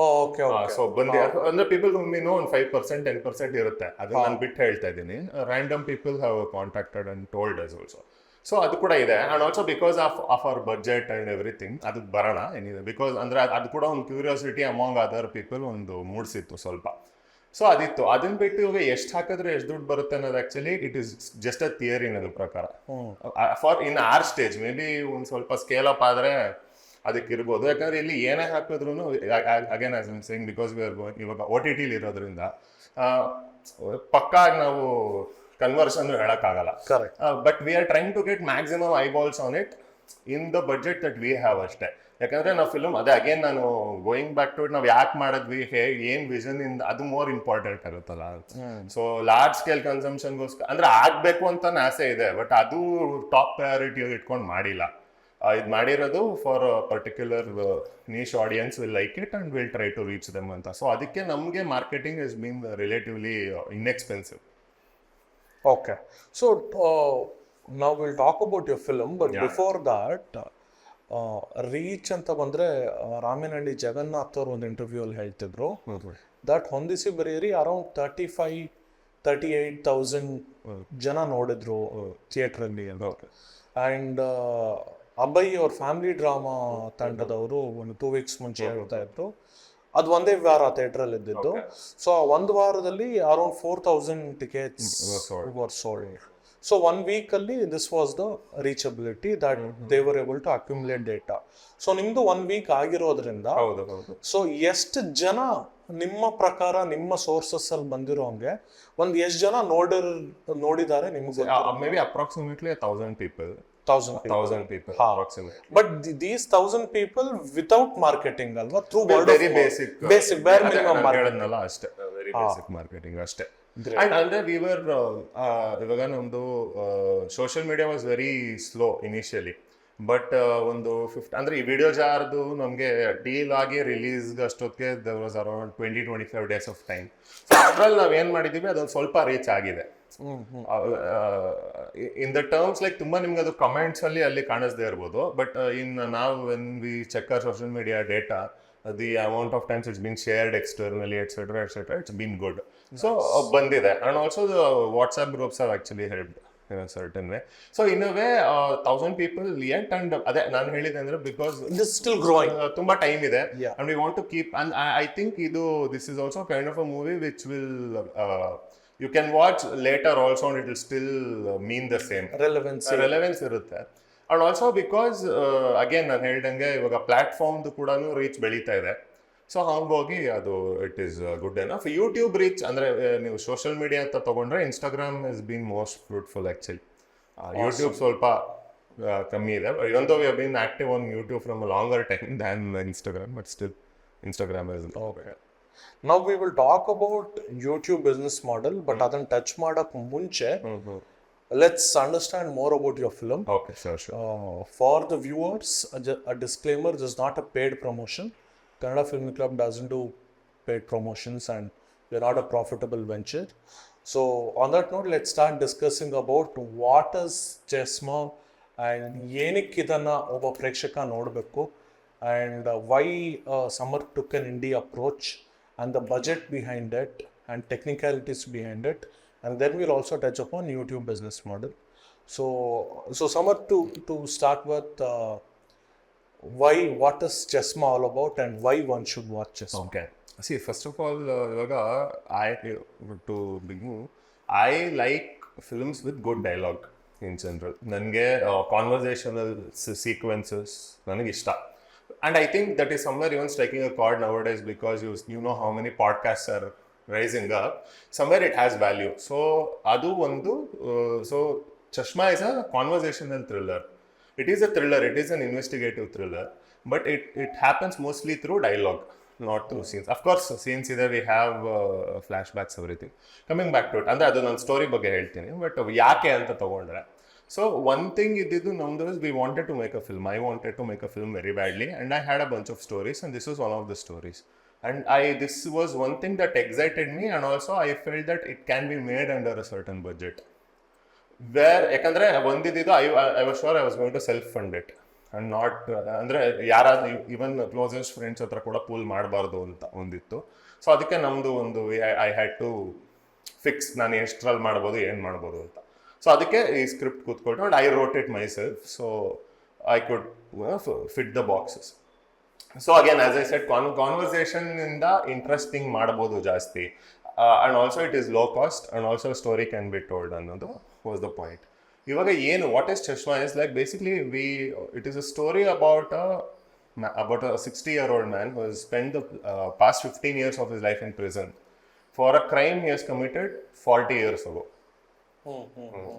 Okay. So ಬಂದಿ ಅಂದ್ರೆ people whom we know ಒಂದು 5% 10% ಇರುತ್ತೆ. ಅದನ್ನ ನಾನು ಬಿಟ್ಟು ಹೇಳ್ತಾ ಇದ್ದೀನಿ. Random people have contacted and told us also. So ಅದು ಕೂಡ ಇದೆ. And also because of our budget and everything ಅದಕ್ಕೆ ಬರೋಣ ಏನಿದೆ. ಬಿಕಾಸ್ ಅಂದ್ರೆ ಅದು ಕೂಡ ಒಂದು ಕ್ಯೂರಿಯಾಸಿಟಿ ಅಮಾಂಗ್ ಅದರ್ ಪೀಪಲ್ ಒಂದು ಮೂಡಿಸಿತ್ತು ಸ್ವಲ್ಪ. ಸೊ ಅದಿತ್ತು. ಅದನ್ನ ಬಿಟ್ಟು ಇವಾಗ ಎಷ್ಟು ಹಾಕಿದ್ರೆ ಎಷ್ಟು ದುಡ್ಡು ಬರುತ್ತೆ ಅನ್ನೋದು actually it is just a theory ನನ್ನ ಪ್ರಕಾರ. For in our stage may be ಒಂದು ಸ್ವಲ್ಪ ಸ್ಕೇಲ್ ಅಪ್ ಆದರೆ ಅದಕ್ಕೆ ಇರ್ಬೋದು. ಯಾಕಂದ್ರೆ ಇಲ್ಲಿ ಏನೇ ಹಾಕಿದ್ರು again as I'm saying because we are going ಇವಾಗ OTT ಇರೋದ್ರಿಂದ ಪಕ್ಕಾಗಿ ನಾವು ಕನ್ವರ್ಷನ್ ಹೇಳೋಕ್ಕಾಗಲ್ಲ. But we are trying to get maximum eyeballs on it in the budget that we have ಅಷ್ಟೇ. ಯಾಕಂದ್ರೆ ನಾವು ಫಿಲ್ಮ್ ಅದೇ ಅಗೇನ್ ನಾನು ಗೋಯಿಂಗ್ ಬ್ಯಾಕ್ ಟು ಇಟ್, ನಾವು ಯಾಕೆ ಮಾಡಿದ್ವಿ, ಏನ್ ವಿಷನ್ ಇಂದ ಅದು ಮೋರ್ ಇಂಪಾರ್ಟೆಂಟ್ ಆಗುತ್ತಲ್ಲ. ಸೊ ಲಾರ್ಜ್ ಸ್ಕೇಲ್ ಕನ್ಸಂಪ್ಷನ್ಗೋಸ್ಕರ ಅಂದ್ರೆ ಆಗ್ಬೇಕು ಅಂತ ಆಸೆ ಇದೆ, ಬಟ್ ಅದು ಟಾಪ್ ಪ್ರಯಾರಿಟಿ ಇಟ್ಕೊಂಡು ಮಾಡಿಲ್ಲ. ಇದು ಮಾಡಿರೋದು for particular niche audience will like it and will try to reach them ಅಂತ. ಸೊ ಅದಕ್ಕೆ ನಮಗೆ marketing is been relatively inexpensive. Okay, so ನಾವು will talk about your film, but before that reach ಅಂತ ಬಂದರೆ ರಾಮೇನಹಳ್ಳಿ ಜಗನ್ನಾಥ್ ಅವರು ಒಂದು ಇಂಟರ್ವ್ಯೂ ಅಲ್ಲಿ ಹೇಳ್ತಿದ್ರು ದಟ್ ಹೊಂದಿಸಿ ಬರೀರಿ ಅರೌಂಡ್ 38,000 ಜನ ನೋಡಿದ್ರು ಥಿಯೇಟ್ರಲ್ಲಿ ಅಂತ. ಆ್ಯಂಡ್ ಅಬ್ಬಯ್ಯ ಅವ್ರ ಫ್ಯಾಮಿಲಿ ಡ್ರಾಮಾ ತಂಡದವರು ಒಂದು 2 weeks ಮುಂಚೆ ಹೇಳ್ತಾ ಇದ್ರು ಅದು ಒಂದೇ ವಾರ ಥಿಯೇಟ್ರಲ್ಲಿ ಇದ್ದಿದ್ದು. ಸೊ ಒಂದು ವಾರದಲ್ಲಿ around 4,000 tickets var sold. So 1 week ಅಲ್ಲಿ this was the reachability that they were able to accumulate data. So ನಿಮ್ದು 1 week ಆಗಿರೋದ್ರಿಂದ ಸೊ ಎಷ್ಟು ಜನ ನಿಮ್ಮ ಪ್ರಕಾರ ನಿಮ್ಮ ಸೋರ್ಸಸ್ ಅಲ್ಲಿ ಬಂದಿರೋ ಹಂಗೆ ಒಂದ್ ಎಷ್ಟು ಜನ ನೋಡಿದ್ದಾರೆ ನಿಮ್ಗೆ? May be approximately 1,000 people. 1,000 people. But these 1,000 people without marketing alva, through word of basic bare minimum marketing ಅಷ್ಟೇ, ವೆರಿ ಬೇಸಿಕ್ ಮಾರ್ಕೆಟಿಂಗ್ ಅಷ್ಟೇ. And ಅಂದ್ರೆ we were ಇವಾಗ ನಮ್ದು social media was very slow initially, but ಒಂದು ಅಂದ್ರೆ ಈ video ಜಾರ್ದು ನಮಗೆ deal ಆಗಿ ರಿಲೀಸ್ ಅಷ್ಟೊತ್ತಿಗೆ there was around 20-25 days of time. ಅದ್ರಲ್ಲಿ ನಾವ್ ಏನ್ ಮಾಡಿದೀವಿ ಅದೊಂದು ಸ್ವಲ್ಪ ರೀಚ್ ಆಗಿದೆ. ಇನ್ ದ ಟರ್ಮ್ಸ್ ಲೈಕ್ ತುಂಬಾ ನಿಮ್ಗೆ ಅದು ಕಮೆಂಟ್ಸ್ ಅಲ್ಲಿ ಕಾಣಿಸ್ದೇ ಇರ್ಬೋದು, ಬಟ್ ಇನ್ ನಾವು when we check our social media data, the amount of times it's been shared externally, etc., it's been good. So ಬಂದಿದೆ. And also the WhatsApp groups have actually helped in a certain way. So in a way 1,000 people yet, and ಅದೇ ನಾನು ಹೇಳಿದೆ ಅಂದ್ರೆ because it is still growing, ತುಂಬಾ time ಇದೆ, and we want to keep, and I think this is also kind of a movie which will you can watch later also and it will still mean the same relevance ಇರುತ್ತೆ. And also because again ನಾನು ಹೇಳ್ದಂಗೆ ಇವಾಗ ಪ್ಲಾಟ್ಫಾರ್ಮ್ದು ಕೂಡ reach ಬೆಳೀತಾ ಇದೆ. So ಹಾಗಾಗಿ ಅದು it is good enough. YouTube reach ಅಂದರೆ ನೀವು ಸೋಷಿಯಲ್ ಮೀಡಿಯಾ ಅಂತ ತೊಗೊಂಡ್ರೆ Instagram is been most fruitful actually. YouTube ಸ್ವಲ್ಪ ಕಮ್ಮಿ ಇದೆ. Even though we have been active on YouTube from a longer time than Instagram, but still Instagram is okay. ನಾವು we will talk about YouTube business model, but ಅದನ್ನು touch ಮಾಡೋಕ್ಕೆ ಮುಂಚೆ let's understand more about your film. Okay, sure. For the viewers, a disclaimer, this is not a paid promotion. Kannadafilmyclub doesn't do paid promotions and we're not a profitable venture. So on that note, let's start discussing about what is Chashma and ಏನಕ್ಕೆ ಇದನ್ನ ಒಬ್ಬ ಪ್ರೇಕ್ಷಕ ನೋಡಬೇಕು, and why Samarth took an indie approach and the budget behind it and technicalities behind it. And then we'll also touch upon YouTube business model. So Samarth, to start with, what is Chashma all about and why one should watch Chashma? Okay. See first of all ಇವಾಗ I to begin I like films with good dialogue in general. ನನಗೆ conversational sequences ನನಗೆ ಇಷ್ಟ. And I think that is somewhere even striking a chord nowadays, because you know how many podcasts are rising up. Somewhere it has value. So adu ondu so Chashma is a conversational thriller. It is a thriller, it is an investigative thriller, but it happens mostly through dialogue, not through scenes. Of course scenes ಇದೆ, we have flashbacks, everything. Coming back to it, ಅಂದ್ರೆ ಅದು ನನ್ನ story ಬಗ್ಗೆ ಹೇಳ್ತೀನಿ, but ಯಾಕೆ ಅಂತ ತಗೊಂಡ್ರೆ, so one thing ಇದ್ದಿದ್ದು ನಮ್ದು is we wanted to make a film. I wanted to make a film very badly, and I had a bunch of stories, and this was one of the stories. And this was one thing that excited me, and also I felt that it can be made under a certain budget. ಯಾಕಂದ್ರೆ ಒಂದಿದ್ದು I was sure I was going to self fund it and not, ಅಂದ್ರೆ ಯಾರಾದ್ರೂ even closest friends ಹತ್ರ ಕೂಡ pool ಮಾಡಬಾರ್ದು ಅಂತ ಒಂದಿತ್ತು. So ಅದಕ್ಕೆ ನಮ್ದು ಒಂದು ಐ ಹ್ಯಾಡ್ ಟು ಫಿಕ್ಸ್ ನಾನು ಎಷ್ಟ್ರಲ್ಲಿ ಮಾಡ್ಬೋದು, ಏನು ಮಾಡ್ಬೋದು ಅಂತ. ಸೊ ಅದಕ್ಕೆ ಈ ಸ್ಕ್ರಿಪ್ಟ್ ಕೂತ್ಕೊಟ್ಟು and I wrote it myself, so I could fit the boxes. So again as I said, conversation ಇಂದ ಇಂಟ್ರೆಸ್ಟಿಂಗ್ ಮಾಡ್ಬೋದು ಜಾಸ್ತಿ, and also it is low cost, and also story can be told ಅನ್ನೋದು was the point. ಇವಾಗ ಏನು, what is Chashma is like, basically it is a story about a 60-year-old man who has spent the past 15 years of his life in prison for a crime he has committed 40 years ago.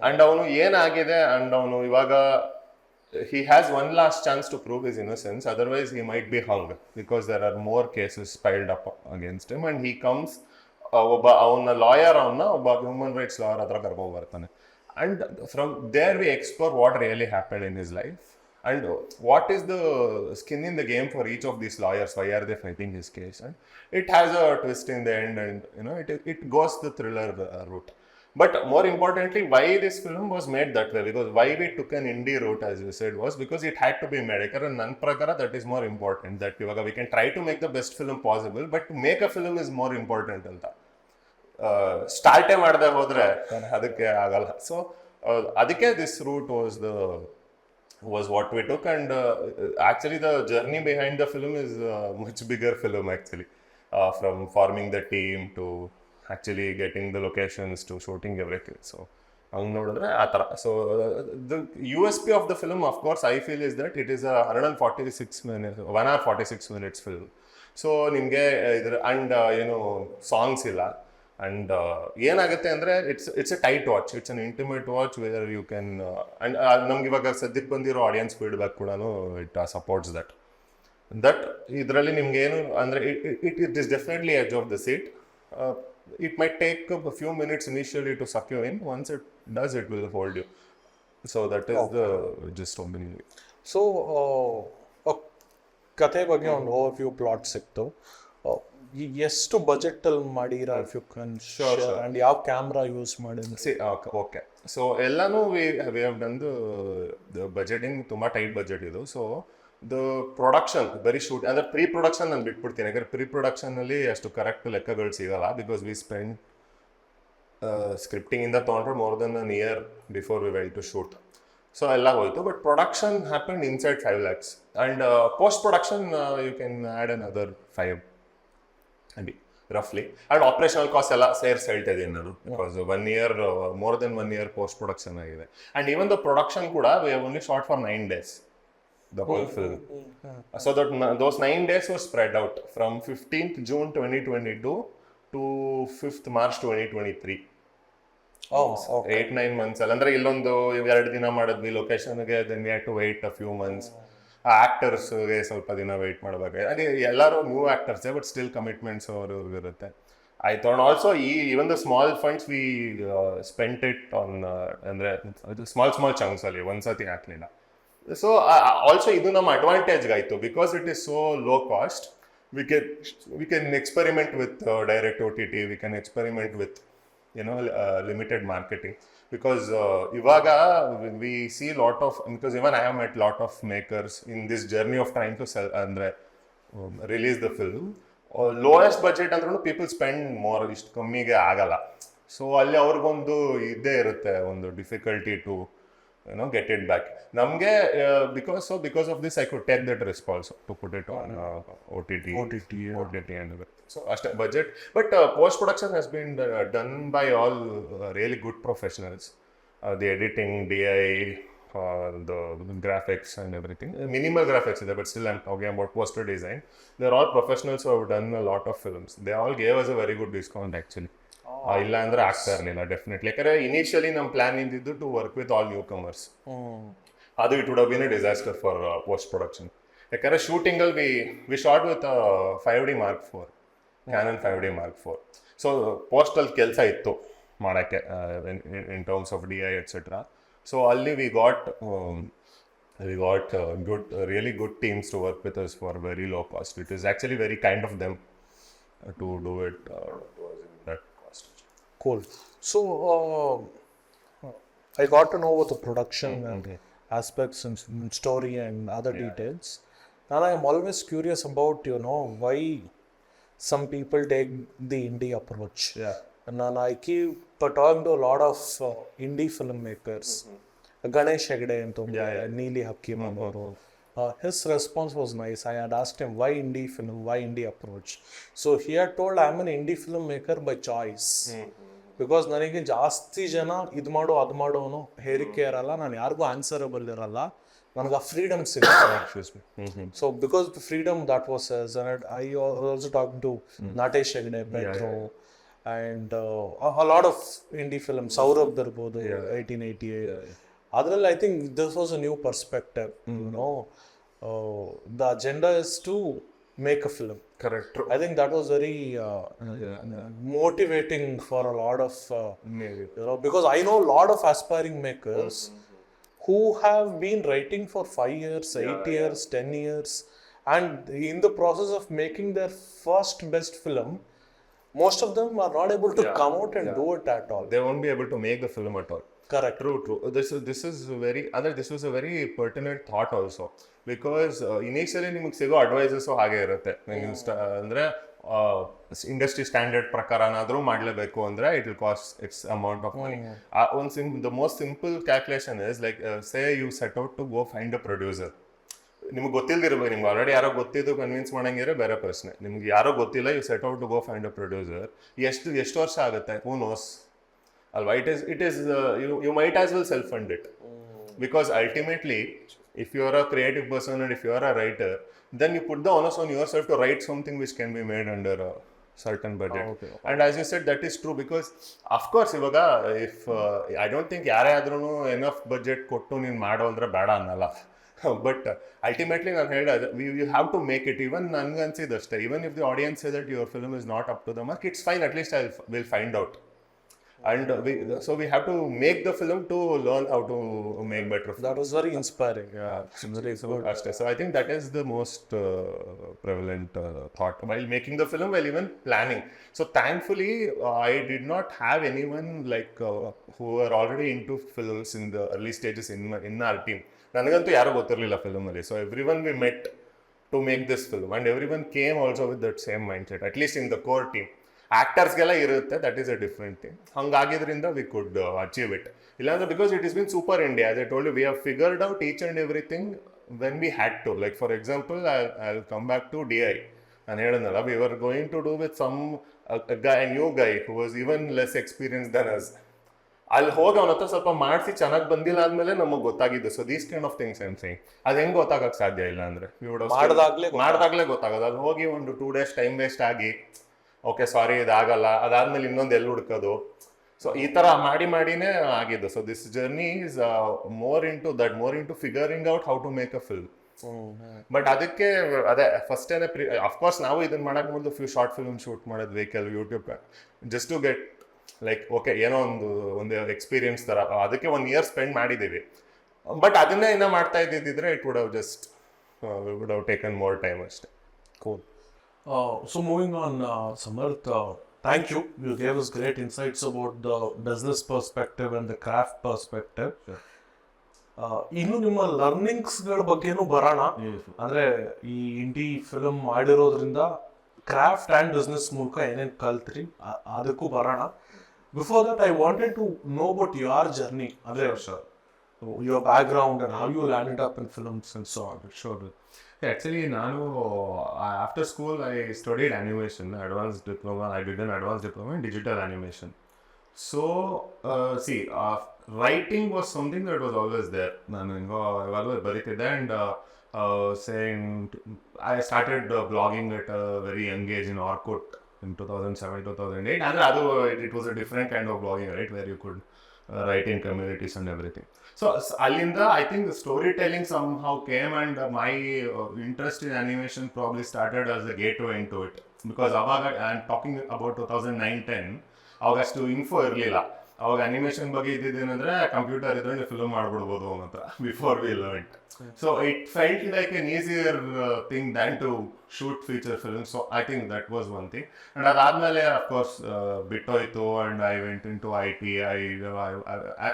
And ಅವನು ಏನಾಗಿದೆ, and ಅವನು ಇವಾಗ he has one last chance to prove his innocence, otherwise he might be hung because there are more cases piled up against him. And he comes, ಒಬ್ಬ ಅವನ lawyer, ಒಬ್ಬ human rights lawyer ಹತ್ರ ಕರ್ಕೊಂಡು ಬರ್ತಾನೆ. And from there we explore what really happened in his life, and what is the skin in the game for each of these lawyers, why are they fighting his case. And it has a twist in the end, and you know, it goes the thriller route. But more importantly, why this film was made that way, because why we took an indie route, as you said, was because it had to be made. And nan prakara that is more important, that we can try to make the best film possible, but to make a film is more important anta. ಸ್ಟಾರ್ಟೇ ಮಾಡದೆ ಹೋದ್ರೆ ಅದಕ್ಕೆ ಆಗಲ್ಲ. So ಅದಕ್ಕೆ this route was what we took, and actually the journey behind the film is a much bigger film actually, from forming the team to actually getting the locations to shooting everything. So ಹಂಗೆ ನೋಡಿದ್ರೆ ಆ ಥರ. So the USP of the film, of course, I feel is that it is a 1 hour 46 minutes film. So ನಿಮಗೆ ಇದ್ರ and ಏನು songs ಇಲ್ಲ, and ಏನಾಗುತ್ತೆ ಅಂದರೆ it's a tight watch, it's an intimate watch where you can, and ನಮ್ಗೆ ಇವಾಗ ಸದ್ಯಕ್ಕೆ ಬಂದಿರೋ ಆಡಿಯನ್ಸ್ ಫೀಡ್ಬ್ಯಾಕ್ ಕೂಡ ಇಟ್ ಸಪೋರ್ಟ್ಸ್ ದಟ್ ಇದರಲ್ಲಿ ನಿಮ್ಗೆ ಏನು ಅಂದರೆ it is definitely edge of the seat. It might take a few minutes initially to suck you in, once it does it will hold you. So that is the gist of the movie. So ಕತೆ ಬಗ್ಗೆ ಒಂದು over view plot ಸಿಕ್ತು. ಎಷ್ಟು budget ಅಲ್ಲಿ ಮಾಡಿರ, if you can share, and ಯಾವ camera use ಮಾಡಿದ್ರಿ? Okay, so ಎಲ್ಲಾನು we have done the budgeting, ತುಂಬ ಟೈಟ್ ಬಜೆಟ್ ಇದು. ಸೊ ದ ಪ್ರೊಡಕ್ಷನ್ ಬರೀ ಶೂಟ್ ಅಂದರೆ ಪ್ರೀ ಪ್ರೊಡಕ್ಷನ್ ನಾನು ಬಿಟ್ಬಿಡ್ತೀನಿ, ಯಾಕಂದರೆ ಪ್ರೀ ಪ್ರೊಡಕ್ಷನಲ್ಲಿ ಅಷ್ಟು ಕರೆಕ್ಟ್ ಲೆಕ್ಕಗಳು ಸಿಗಲ್ಲ, ಬಿಕಾಸ್ ವಿ ಸ್ಪೆಂಡ್ ಸ್ಕ್ರಿಪ್ಟಿಂಗ್ ಇಂದ ತೊಗೊಂಡ್ರೆ more than an year before we went to shoot. So ಎಲ್ಲ ಹೋಯ್ತು, but production happen inside 5 lakhs, and post production you can add another 5 maybe roughly, and operational costs ಎಲ್ಲ ಸೇರ್ಸಿ ಹೇಳ್ತಾ ಇದ್ದೀನಿ ನಾನು, because 1 year, more than 1 year post production ಆಗಿದೆ. and even the production ಕೂಡ we have only shot for 9 days, the whole film. So that those 9 days were spread out from 15th June 2022 to 5th March 2023. 8-9 months ಅಲ್ಲಿ, ಅಂದರೆ ಇಲ್ಲೊಂದು 2 ದಿನ ಮಾಡಿದ್ವಿ ಲೊಕೇಶನ್ಗೆ, then we had to wait a few months. ಆ್ಯಕ್ಟರ್ಸ್ಗೆ ಸ್ವಲ್ಪ ದಿನ weight ಮಾಡಬೇಕು, ಅದೇ ಎಲ್ಲರೂ ನ್ಯೂ ಆ್ಯಕ್ಟರ್ಸೇ, ಬಟ್ ಸ್ಟಿಲ್ ಕಮಿಟ್ಮೆಂಟ್ಸ್ ಅವ್ರಿಗಿರುತ್ತೆ. ಆಯ್ತು, and also even the small funds we spent it on, ಅಂದರೆ ಅದು ಸ್ಮಾಲ್ ಚಂಕ್ಸಲ್ಲಿ ಒಂದ್ಸತಿ ಹಾಕಲಿಲ್ಲ. ಸೊ ಆಲ್ಸೋ ಇದು ನಮ್ಮ ಅಡ್ವಾಂಟೇಜ್ಗಾಯಿತು, because it is so low cost, we can experiment with direct OTT, we can experiment with limited marketing, because ivaga we see lot of, because even I have met lot of makers in this journey of trying to sell andre release the film. Lowest budget andru people spend more, istu kammige agala. So alli avrಗೊಂದು ಇದ್ದೇ ಇರುತ್ತೆ, ಒಂದು difficulty to get it back. Namge, because of this, I could take that risk also to put it on OTT and everything. So budget, but post production has been done by all really good professionals. The editing, DI, the graphics and everything. Minimal graphics is there, but still I'm talking about poster design. They're all professionals who have done a lot of films. They all gave us a very good discount actually. ಇಲ್ಲ ಅಂದ್ರೆ ಆಗ್ತಾ ಇರಲಿಲ್ಲ definitely. ಯಾಕಂದ್ರೆ initially ನಮ್ಮ plan ಇದ್ದಿದ್ದು to work with all newcomers. ಅದು it would have been a disaster for post production. ಯಾಕಂದ್ರೆ ಶೂಟಿಂಗಲ್ಲಿ we shot with 5D Mark IV, Canon 5D Mark IV. So ಪೋಸ್ಟಲ್ಲಿ ಕೆಲಸ ಇತ್ತು ಮಾಡೋಕ್ಕೆ in terms of DI etcetera. So ಅಲ್ಲಿ we got good, really good teams to work with us for very low cost. It is actually very kind of them to do it that cost. Cool. So I got to know about the production and aspects and story and other details. And I am always curious about, why some people take the indie approach. And I keep talking to a lot of indie filmmakers. Ganesh Hegde and Neeli Hakim. His response was nice. I had asked him, why indie film, why indie approach? So he had told, I'm an indie filmmaker by choice. Because ನನಗೆ ಜಾಸ್ತಿ ಜನ ಇದು ಮಾಡು ಅದು ಮಾಡು ಅನ್ನೋ ಹೇರಿಕೆ ಇರಲ್ಲ, ನಾನು ಯಾರಿಗೂ ಆನ್ಸರಬಲ್ ಇರಲ್ಲ, ನನಗೆ ಆ ಫ್ರೀಡಮ್ ಸಿಗುತ್ತೆ. So because the freedom that was I also talking to Natesh Hegde, ಪೆಟ್ರೋ and a lot of indie film, Saurabh ಇರ್ಬೋದು 1888. ಅದರಲ್ಲಿ I think this was a new perspective. The agenda is to make a film. Correct. I think that was very motivating for a lot of because I know a lot of aspiring makers who have been writing for 5 years, 8 years, 10 years, and in the process of making their first best film, most of them are not able to come out and do it at all. They won't be able to make the film at all. Correct. True. This was a very pertinent thought also, because initially ನಿಮಗೆ ಸಿಗೋ ಅಡ್ವೈಸಸ್ಸು ಹಾಗೆ ಇರುತ್ತೆ. ಅಂದರೆ industry standard ಪ್ರಕಾರನಾದರೂ ಮಾಡಲೇಬೇಕು ಅಂದರೆ it will cost its amount of money. The most simple calculation is like say you set out to go find a producer. ನಿಮ್ಗೆ ಗೊತ್ತಿಲ್ದಿರ್ಬೇಕು, ನಿಮ್ಗೆ ಆಲ್ರೆಡಿ ಯಾರೋ ಗೊತ್ತಿದ್ದು ಕನ್ವಿನ್ಸ್ ಮಾಡಂಗಿರೋ ಬೇರೆ ಪ್ರಶ್ನೆ. ನಿಮ್ಗೆ ಯಾರೋ ಗೊತ್ತಿಲ್ಲ, you set out to go find a producer. ಎಷ್ಟು ವರ್ಷ ಆಗುತ್ತೆ, ಹೂ ನೋಸ್ ಅಲ್ವಾ? It is you might as well self-fund it, because ultimately if you are a creative person and if you are a writer, then you put the onus on yourself to write something which can be made under a certain budget. And as you said, that is true, because of course ivaga if I don't think ಯಾರೇ ಆದ್ರೂ enough budget ಕೊಟ್ಟು ನೀನು ಮಾಡೋ ಅಂದ್ರೆ ಬೇಡ ಅನ್ನಲ್ಲ. But ultimately ನಾನು ಹೇಳಿದೆ, you have to make it. Even ನನ್ಗನ್ಸಿದಷ್ಟೇ, even if the audience say that your film is not up to the mark, it's fine, at least I will find out. And we have to make the film to learn how to make better film. That was very inspiring. Very good. So I think that is the most prevalent thought while making the film, while even planning. So thankfully I did not have anyone like who were already into films in the early stages in our team. ನನಗಂತೂ ಯಾರು ಗೊತ್ತಿರಲಿಲ್ಲ ಫಿಲ್ಮಲ್ಲಿ. So everyone we met to make this film, and everyone came also with that same mindset, at least in the core team. ಆಕ್ಟರ್ಸ್ಗೆಲ್ಲ ಇರುತ್ತೆ, that is a different thing. ಹಂಗಾಗಿದ್ರಿಂದ we could achieve it. ಇಲ್ಲಾಂದ್ರೆ because it is been super India, as I told you, we have figured out each and everything when we had to. Like for example, I will come back to DI. ನಾನು ಹೇಳಿದ್ನಲ್ಲ, we were going to do with some new guy who was even less experience than us. ಅಲ್ಲಿ ಹೋಗಿ ಅವನ ಹತ್ರ ಸ್ವಲ್ಪ ಮಾಡಿಸಿ ಚೆನ್ನಾಗಿ ಬಂದಿಲ್ಲ ಆದ್ಮೇಲೆ ನಮಗೆ ಗೊತ್ತಾಗಿದ್ದು. So these kind of things I'm saying, ಅದು ಹೆಂಗೆ ಗೊತ್ತಾಗಕ್ಕೆ ಸಾಧ್ಯ ಇಲ್ಲ ಅಂದರೆ ಮಾಡಿದಾಗಲೇ ಗೊತ್ತಾಗೋದು. ಅದು ಹೋಗಿ ಒಂದು 2 days ಟೈಮ್ ವೇಸ್ಟ್ ಆಗಿ, ಓಕೆ ಸಾರಿ ಇದಾಗಲ್ಲ, ಅದಾದ್ಮೇಲೆ ಇನ್ನೊಂದು ಎಲ್ಲಿ ಹುಡ್ಕೋದು. ಸೊ ಈ ಥರ ಮಾಡಿನೇ ಆಗಿದ್ದು. So this journey is more into figuring out how to make a film. But ಅದಕ್ಕೆ ಅದೇ ಫಸ್ಟ್ ಏನೇ ಅಫ್ಕೋರ್ಸ್ ನಾವು ಇದನ್ನ ಮಾಡಕ್ಕೆ ಮೊದಲು ಫ್ಯೂ ಶಾರ್ಟ್ ಫಿಲ್ಮ್ ಶೂಟ್ ಮಾಡಿದ್ವಿ ಕೆಲವು YouTube, just to get like okay ಏನೋ ಒಂದು ಎಕ್ಸ್ಪೀರಿಯನ್ಸ್ ಥರ. ಅದಕ್ಕೆ 1 year ಸ್ಪೆಂಡ್ ಮಾಡಿದ್ದೀವಿ. ಬಟ್ ಅದನ್ನೇ ಇನ್ನೂ ಮಾಡ್ತಾ ಇದ್ದಿದ್ರೆ it would have taken more time ಅಷ್ಟೇ. Cool. So moving on, Samarth, thank you. You gave us great insights about the business perspective and the craft perspective. ಇನ್ನು ನಿಮ್ಮ ಲರ್ನಿಂಗ್ಸ್ಗಳ ಬಗ್ಗೆನೂ ಬರೋಣ. ಅಂದರೆ ಈ ಇಂಡಿ ಫಿಲ್ಮ್ ಮಾಡಿರೋದ್ರಿಂದ ಕ್ರಾಫ್ಟ್ ಆ್ಯಂಡ್ ಬಿಸ್ನೆಸ್ ಮೂಲಕ ಏನೇನು ಕಲ್ತ್ರಿ ಅದಕ್ಕೂ ಬರೋಣ. Before that I wanted to know about your journey. ಅಂದರೆ your background and how you landed up in films and so on. Sure. Yeah, actually, ನಾನು after school I studied animation, advanced diploma. I did an advanced diploma in digital animation. So, see, writing was something that was always there. ನಾನು ಯಾವಾಗಲೂ ಬರೀತಿದ್ದೆ and saying I started blogging at a very young age in Orkut in 2007-2008. And it was a different kind of blogging, right, where you could write in communities and everything. So Alinda, I think the storytelling somehow came, and my interest in animation probably started as a gateway into it. Because I'm talking about 2009-10, ಅವಾಗ ಅಷ್ಟು info ಇರಲಿಲ್ಲ. ಅವಾಗ animation ಬಗ್ಗೆ ಇದ್ದಿದ್ದೇನೆಂದ್ರೆ computer ಇದ್ರೆ film ಮಾಡ್ಬಿಡ್ಬೋದು ಅಂತ before we learn. So it felt like an easier thing than to shoot feature film. So I think that was one thing. And ಅದಾದ್ಮೇಲೆ of course ಬಿಟ್ಟೋಯ್ತು and I went into I T.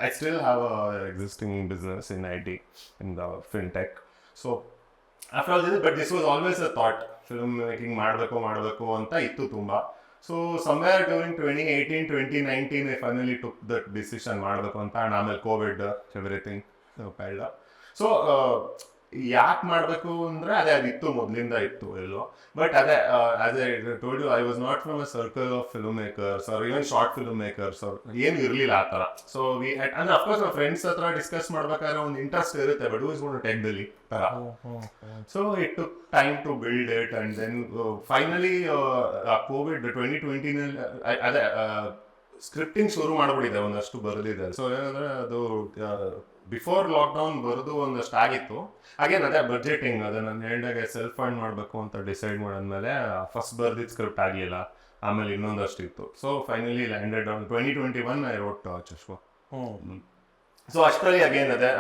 I still have a existing business in I T in the fintech. So after all this, but this was always a thought, film making ಮಾಡಬೇಕು ಅಂತ ಇತ್ತು ತುಂಬ. So somewhere during 2018-2019 I finally took that decision ಮಾಡಬೇಕು ಅಂತ. And ಆಮೇಲೆ Covid everything piled up. So ಯಾಕೆ ಮಾಡಬೇಕು ಅಂದರೆ ಅದಿತ್ತು, ಮೊದಲಿಂದ ಇತ್ತು ಎಲ್ಲೋ. But as I told you, I was not from a circle of film makers or even short film makers ಏನು ಇರಲಿಲ್ಲ ಆ ಥರ. ಸೊ ವಿ ಅಂದರೆ ಅಫ್ಕೋರ್ಸ್ ನಾವು ಫ್ರೆಂಡ್ಸ್ ಹತ್ರ ಡಿಸ್ಕಸ್ ಮಾಡ್ಬೇಕಾದ್ರೆ ಒಂದು ಇಂಟ್ರೆಸ್ಟ್ ಇರುತ್ತೆ, but who is gonna to take the lead ಥರ. So it took time to build it. And then finally Covid 2020ನಲ್ಲಿ scripting ಶುರು ಮಾಡಿಬಿಟ್ಟಿದೆ, ಒಂದಷ್ಟು ಬರೆದಿದೆ. ಸೊ ಏನಂದರೆ ಅದು ಬಿಫೋರ್ ಲಾಕ್ಡೌನ್ ಬರೆದು ಒಂದಷ್ಟು ಆಗಿತ್ತು. ಹಾಗೇನು ಅದೇ ಬಡ್ಜೆಟಿಂಗ್, ಅದೇ ನಾನು ಹೇಳಿದಾಗೆ ಸೆಲ್ಫ್ ಫಂಡ್ ಮಾಡಬೇಕು ಅಂತ ಡಿಸೈಡ್ ಮಾಡಿದ್ಮೇಲೆ ಫಸ್ಟ್ ಬರ್ದಿದ್ದು ಸ್ಕ್ರಿಪ್ಟ್ ಆಗಲಿಲ್ಲ, ಆಮೇಲೆ ಇನ್ನೊಂದಷ್ಟು ಇತ್ತು. So finally landed on 2021 I wrote Chashma. So ಅಷ್ಟರಲ್ಲಿ ಅಗೇನ್ ಅದೇ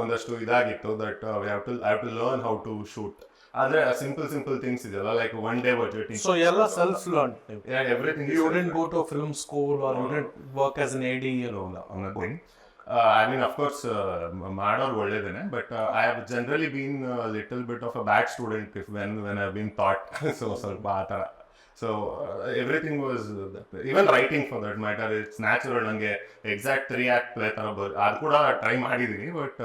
ಒಂದಷ್ಟು ಇದಾಗಿತ್ತು that I have to learn how to shoot. ಆದರೆ ಸಿಂಪಲ್ ಥಿಂಗ್ಸ್ ಇದೆಯಲ್ಲ, like one day budgeting. So ಎಲ್ಲ self learn, everything. You didn't go to film school or you didn't work as an AD ಅನ್ನೋದು. I mean, of course, ಮಾಡೋರು ಒಳ್ಳೇದೇನೆ, but I have generally been little bit of a bad student when I have been thought. So ಸ್ವಲ್ಪ ಆ ಥರ. So everything was, even writing for that matter, it's natural. ನನಗೆ exact 3 act play ಥರ ಅದು ಕೂಡ try ಮಾಡಿದ್ದೀನಿ. But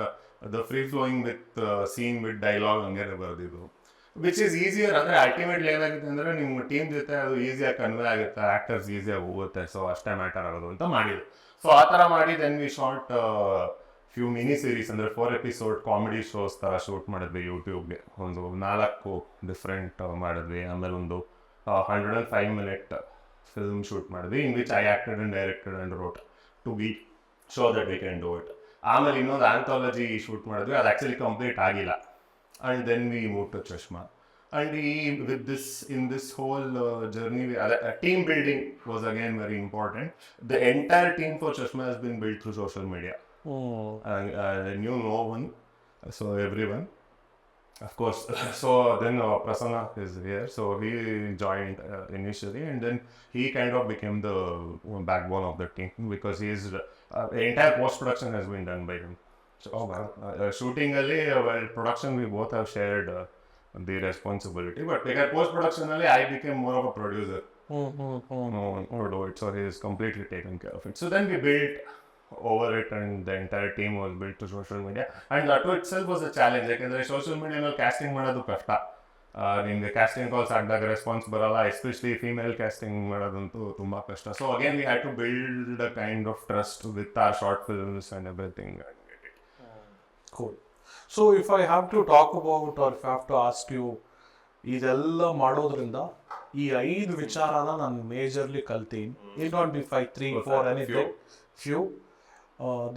the free flowing with scene with dialogue ಹಂಗೆ ಬರೆದಿದ್ದು, ವಿಚ್ ಈಸ್ ಈಸಿಯರ್. ಅಂದರೆ ಅಲ್ಟಿಮೇಟ್ಲಿ ಏನಾಗುತ್ತೆ ಅಂದರೆ ನಿಮ್ಮ ಟೀಮ್ ಜೊತೆ ಅದು ಈಸಿಯಾಗಿ ಕನ್ವೆ ಆಗುತ್ತೆ, ಆ್ಯಕ್ಟರ್ಸ್ ಈಸಿಯಾಗಿ ಹೋಗುತ್ತೆ. ಸೊ ಅಷ್ಟೇ ಮ್ಯಾಟರ್ ಆಗೋದು ಅಂತ ಮಾಡಿದ್ದು. ಸೊ ಆ ಥರ ಮಾಡಿ then we short few mini series, ಅಂದರೆ 4 episode ಕಾಮಿಡಿ ಶೋಸ್ ಥರ ಶೂಟ್ ಮಾಡಿದ್ವಿ ಯೂಟ್ಯೂಬ್ಗೆ. ಒಂದು 4 ಡಿಫ್ರೆಂಟ್ ಮಾಡಿದ್ವಿ. ಆಮೇಲೆ ಒಂದು 105 minute ಫಿಲ್ಮ್ ಶೂಟ್ ಮಾಡಿದ್ವಿ, in which I acted and directed and wrote to be show that we can do it. ಆಮೇಲೆ ಇನ್ನೊಂದು ಆಂಥಾಲಜಿ ಶೂಟ್ ಮಾಡಿದ್ವಿ, ಅದು ಆ್ಯಕ್ಚುಲಿ ಕಂಪ್ಲೀಟ್ ಆಗಿಲ್ಲ. And then we move to Chashma. And in this whole journey, team building was again very important. The entire team for Chashma has been built through social media. I knew no one, so everyone. Of course. So then Prasanna is here. So he joined initially, and then he kind of became the backbone of the team, because the entire post-production has been done by him. So shooting alli, while production we both have shared the responsibility, but like at post-production I became more of a producer. Do it. So he is completely taken care of it. So then we built over it, and the entire team was built to social media, and that itself was a challenge. Like social media ನಲ್ಲಿ casting ಮಾಡೋದು ಕಷ್ಟ. ನಿಮಗೆ casting calls ಆದಾಗ response ಬರಲ್ಲ, especially female casting ಮಾಡೋದಂತೂ ತುಂಬ ಕಷ್ಟ. So again we had to build a kind of trust with our short films and everything. Cool. So if I have to talk about, or if I have to ask you, ಇದೆಲ್ಲ ಮಾಡೋದ್ರಿಂದ ಈ 5 ವಿಚಾರನ ನಾನು majorly ಕಲ್ತೀನಿ. It not be 5, 3, 4 anything, few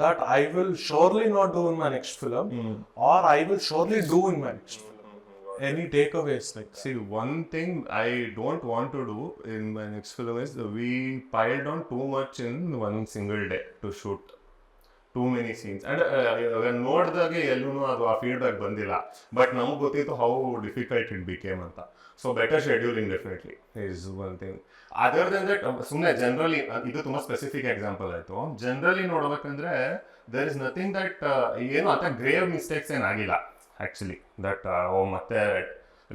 that I will surely not do in my next film, or I will surely do in my next film. Any takeaways? Like, see, one thing I don't want to do in my next film is we piled on too much in one single day to shoot too many scenes. And ನೋಡಿದಾಗೆ ಎಲ್ಲೂ ಅದು ಆ feedback ಬಂದಿಲ್ಲ, but ನಮಗೆ ಗೊತ್ತಿತ್ತು how difficult it became ಅಂತ. So better scheduling definitely is one thing. Other than that, ಸುಮ್ಮನೆ generally, ಇದು ತುಂಬ ಸ್ಪೆಸಿಫಿಕ್ ಎಕ್ಸಾಂಪಲ್ ಆಯಿತು. ಜನರಲಿ ನೋಡ್ಬೇಕಂದ್ರೆ ದೇರ್ ಇಸ್ ನಥಿಂಗ್ ದಟ್, ಏನು ಅಂತ ಗ್ರೇವ್ ಮಿಸ್ಟೇಕ್ಸ್ ಏನಾಗಿಲ್ಲ ಆ್ಯಕ್ಚುಲಿ, ದಟ್ ಮತ್ತೆ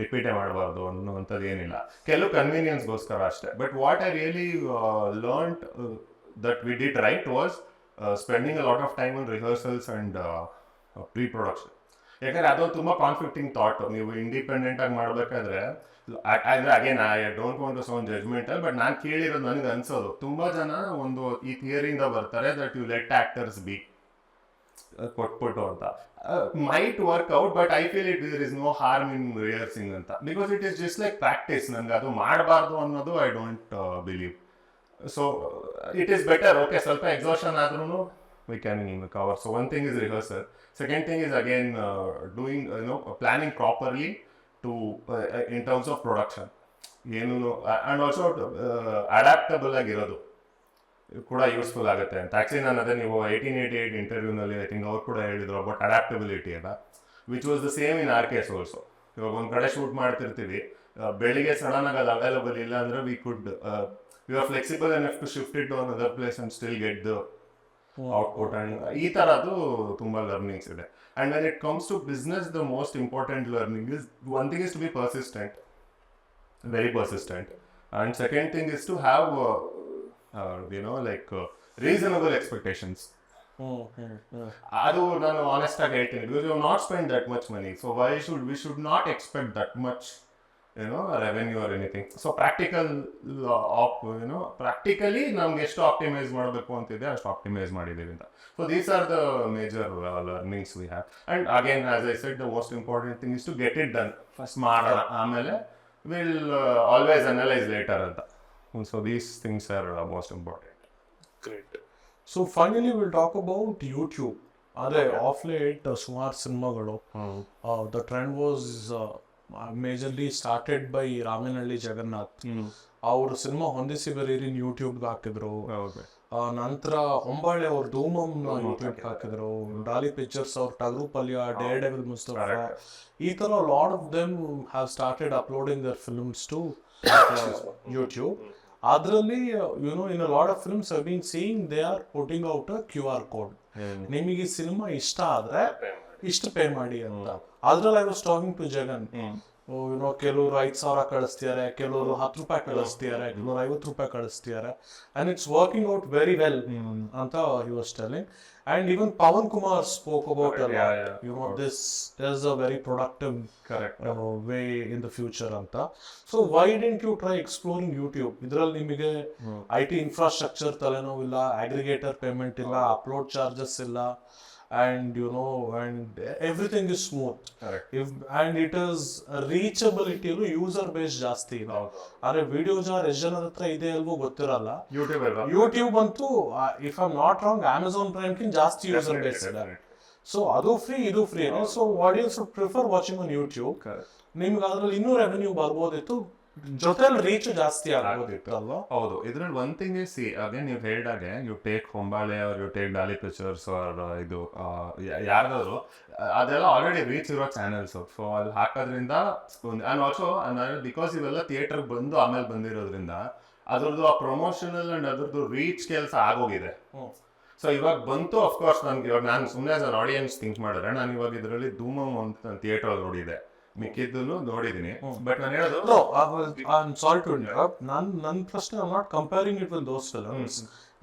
ರಿಪೀಟೇ ಮಾಡಬಾರ್ದು ಅನ್ನೋವಂಥದ್ದು ಏನಿಲ್ಲ. ಕೆಲವು ಕನ್ವೀನಿಯನ್ಸ್ಗೋಸ್ಕರ ಅಷ್ಟೇ. But what I really learned that we did right was spending a lot of time on rehearsals and pre production. ಯಾಕಂದ್ರೆ ಅದೊಂದು ತುಂಬ ಕಾನ್ಫ್ಲಿಕ್ಟಿಂಗ್ ಥಾಟ್. ನೀವು ಇಂಡಿಪೆಂಡೆಂಟ್ ಆಗಿ ಮಾಡಬೇಕಾದ್ರೆ ಅಂದರೆ again I don't want to sound judgmental, but ನಾನು ಕೇಳಿರೋದು ನನಗೆ ಅನ್ಸೋದು ತುಂಬ ಜನ ಒಂದು ಈ ಥಿಯರಿಯಿಂದ ಬರ್ತಾರೆ that you let actors be ಕೊಟ್ಬಿಟ್ಟು ಅಂತ. Might work out, but I feel it there is no harm in rehearsing ಅಂತ, because it is just like practice. ನನಗೆ ಅದು ಮಾಡಬಾರ್ದು ಅನ್ನೋದು I don't believe. So it is better. Okay, ಸ್ವಲ್ಪ exhaustion ಆದ್ರೂ we can cover. So one thing is rehearsal. Second thing is again doing planning properly to in terms of production. And also adaptable ಆಗಿರೋದು ಕೂಡ useful ಆಗುತ್ತೆ ಅಂತ. Actually ನಾನು ಅದೇ ನೀವು 1888 ಇಂಟರ್ವ್ಯೂನಲ್ಲಿ I think ಅವ್ರು ಕೂಡ ಹೇಳಿದ್ರು ಅಬೌಟ್ ಅಡ್ಯಾಪ್ಟಬಿಲಿಟಿ ಅಲ್ಲ, which was the same in our case also. ಇವಾಗ ಒಂದು ಕಡೆ ಶೂಟ್ ಮಾಡ್ತಿರ್ತೀವಿ, ಬೆಳಿಗ್ಗೆ ಸಡನ್ ಆಗಿ ಅದು ಅವೈಲಬಲ್ ಇಲ್ಲ ಅಂದರೆ we are flexible enough to shift it to another place and still get the output. And ಈ ಥರದ್ದು ತುಂಬ ಲರ್ನಿಂಗ್ಸ್ ಇದೆ. And when it comes to business, the most important learning is one thing is to be persistent, very persistent. And second thing is to have reasonable expectations. ಅದು ನಾನು honest ಆಗಿ ಹೇಳ್ತೀನಿ, because you not spend that much money, so we should not expect that much revenue or anything. So practically ನಮ್ಗೆ ಎಷ್ಟು optimise ಮಾಡಬೇಕು ಅಂತಿದೆ ಅಷ್ಟು optimise ಮಾಡಿದ್ದೀವಿ ಅಂತ. So these are the major learnings we have. And again as I said, the most important thing is to get it done. First ಮಾಡೋಣ, ಆಮೇಲೆ we'll always analyse later ಅಂತ. So these things are most important. Great. So finally we'll talk about YouTube. ಅದೇ of late ಸುಮಾರು ಸಿನಿಮಾಗಳು, the trend was majorly started by Ramanahalli Jagannath. ಅವ್ರ cinema ಹೊಂದಿಸಿ ಬರೀರಿನ್ ಯೂಟ್ಯೂಬ್ಗೆ ಹಾಕಿದ್ರು. ನಂತರ ಹೊಂಬಾಳೆ ಅವ್ರ ಧೂಮಮ್ ಯೂಟ್ಯೂಬ್ಗೆ ಹಾಕಿದ್ರು. ಡಾಲಿ ಪಿಕ್ಚರ್ಸ್ ಅವ್ರ ಟಗರು ಪಲ್ಯ, ಡೇರ್ ಡೆವಿಲ್ ಮುಸ್ತಫಾ, ಈ ಥರ lot of them have started uploading their films to YouTube. ಅದರಲ್ಲಿ in a lot of films I been seeing they are putting out a QR code. ನಿಮಗೆ ಈ ಸಿನಿಮಾ ಇಷ್ಟ ಆದ್ರೆ ಇಷ್ಟು ಪೇ ಮಾಡಿ ಅಂತ. ಅದ್ರಲ್ಲಿ I was talking to Jagan, ಕೆಲವರು 5,000 ಕಳಿಸ್ತಿದ್ದಾರೆ, ಕೆಲವರು 10 ರೂಪಾಯಿ ಕಳಿಸ್ತಿದ್ದಾರೆ, ಕೆಲವರು 50 ರೂಪಾಯಿ ಕಳಿಸ್ತಿದ್ದಾರೆ, and it's working out very well ಅಂತ he was telling. And even Pawan Kumar spoke about this is a very productive way in the future anta. So why didn't you try exploring YouTube? Idral nimige IT infrastructure taleno illa, aggregator payment illa, upload charges illa, and and everything is smooth. And it is reachability, user base ಜಾಸ್ತಿ ಇದೆ. ಆದ್ರೆ video jar ಎಷ್ಟು ಜನದ ಹತ್ರ ಇದೆ ಅಲ್ವೋ ಗೊತ್ತಿರಲ್ಲ. YouTube ಅಂತೂ if I am not wrong Amazon prime ಕಿಂತ ಜಾಸ್ತಿ ಯೂಸರ್ ಬೇಸ್ ಇದೆ. ಸೊ ಅದು ಫ್ರೀ, ಇದು free. So audience wood prefer watching on YouTube. ನಿಮ್ಗೆ ಅದ್ರಲ್ಲಿ ಇನ್ನೂ ರೆವೆನ್ಯೂ ಬರ್ಬೋದಿತ್ತು, ಜೊತೆಲಿ ರೀಚ್ ಜಾಸ್ತಿ ಆಗ್ಬೋದಿತ್ತು ಅಲ್ವಾ? ಹೌದು. ಇದ್ರಲ್ಲಿ ಒನ್ ಥಿಂಗ್ ಇಸ್, ಅಗೇನ್ ನೀವು ಹೇಳಿದಾಗೆ you take Hombale or you take Daali Pictures or ಇದು ಯಾರ್ದಾದ್ರು, ಅದೆಲ್ಲ ಆಲ್ರೆಡಿ ರೀಚ್ ಇರೋ ಚಾನೆಲ್ಸ್. ಸೊ ಅಲ್ಲಿ ಹಾಕೋದ್ರಿಂದ ಆ್ಯಂಡ್ ಆಲ್ಸೋ ಬಿಕಾಸ್ ಇವೆಲ್ಲ ಥಿಯೇಟರ್ಗೆ ಬಂದು ಆಮೇಲೆ ಬಂದಿರೋದ್ರಿಂದ ಅದ್ರದ್ದು ಆ ಪ್ರಮೋಷನಲ್ ಅಂಡ್ ಅದ್ರದ್ದು ರೀಚ್ ಕೆಲಸ ಆಗೋಗಿದೆ. ಸೊ ಇವಾಗ ಬಂತು, ಅಫ್ಕೋರ್ಸ್ ನನ್ಗೆ ಇವಾಗ ನಾನು ಸುಮ್ಮನೆ ಆಸ್ ಅನ್ ಆಡಿಯನ್ಸ್ ಥಿಂಕ್ ಮಾಡಿದ್ರೆ, ನಾನು ಇವಾಗ ಇದರಲ್ಲಿ ಧೂಮಮ್ ಅಂತ ಥಿಯೇಟರ್ ನೋಡಿದೆ, ಮಿಕ್ಕಿದ್ದನ್ನು ನೋಡಿದೀನಿ. ಬಟ್ ನಾನು ಹೇಳೋದು, ಸಾರಿ ಟು ಇಂಟರಪ್ಟ್, ನನ್ನ ಪ್ರಶ್ನೆ, I am not comparing it with those films.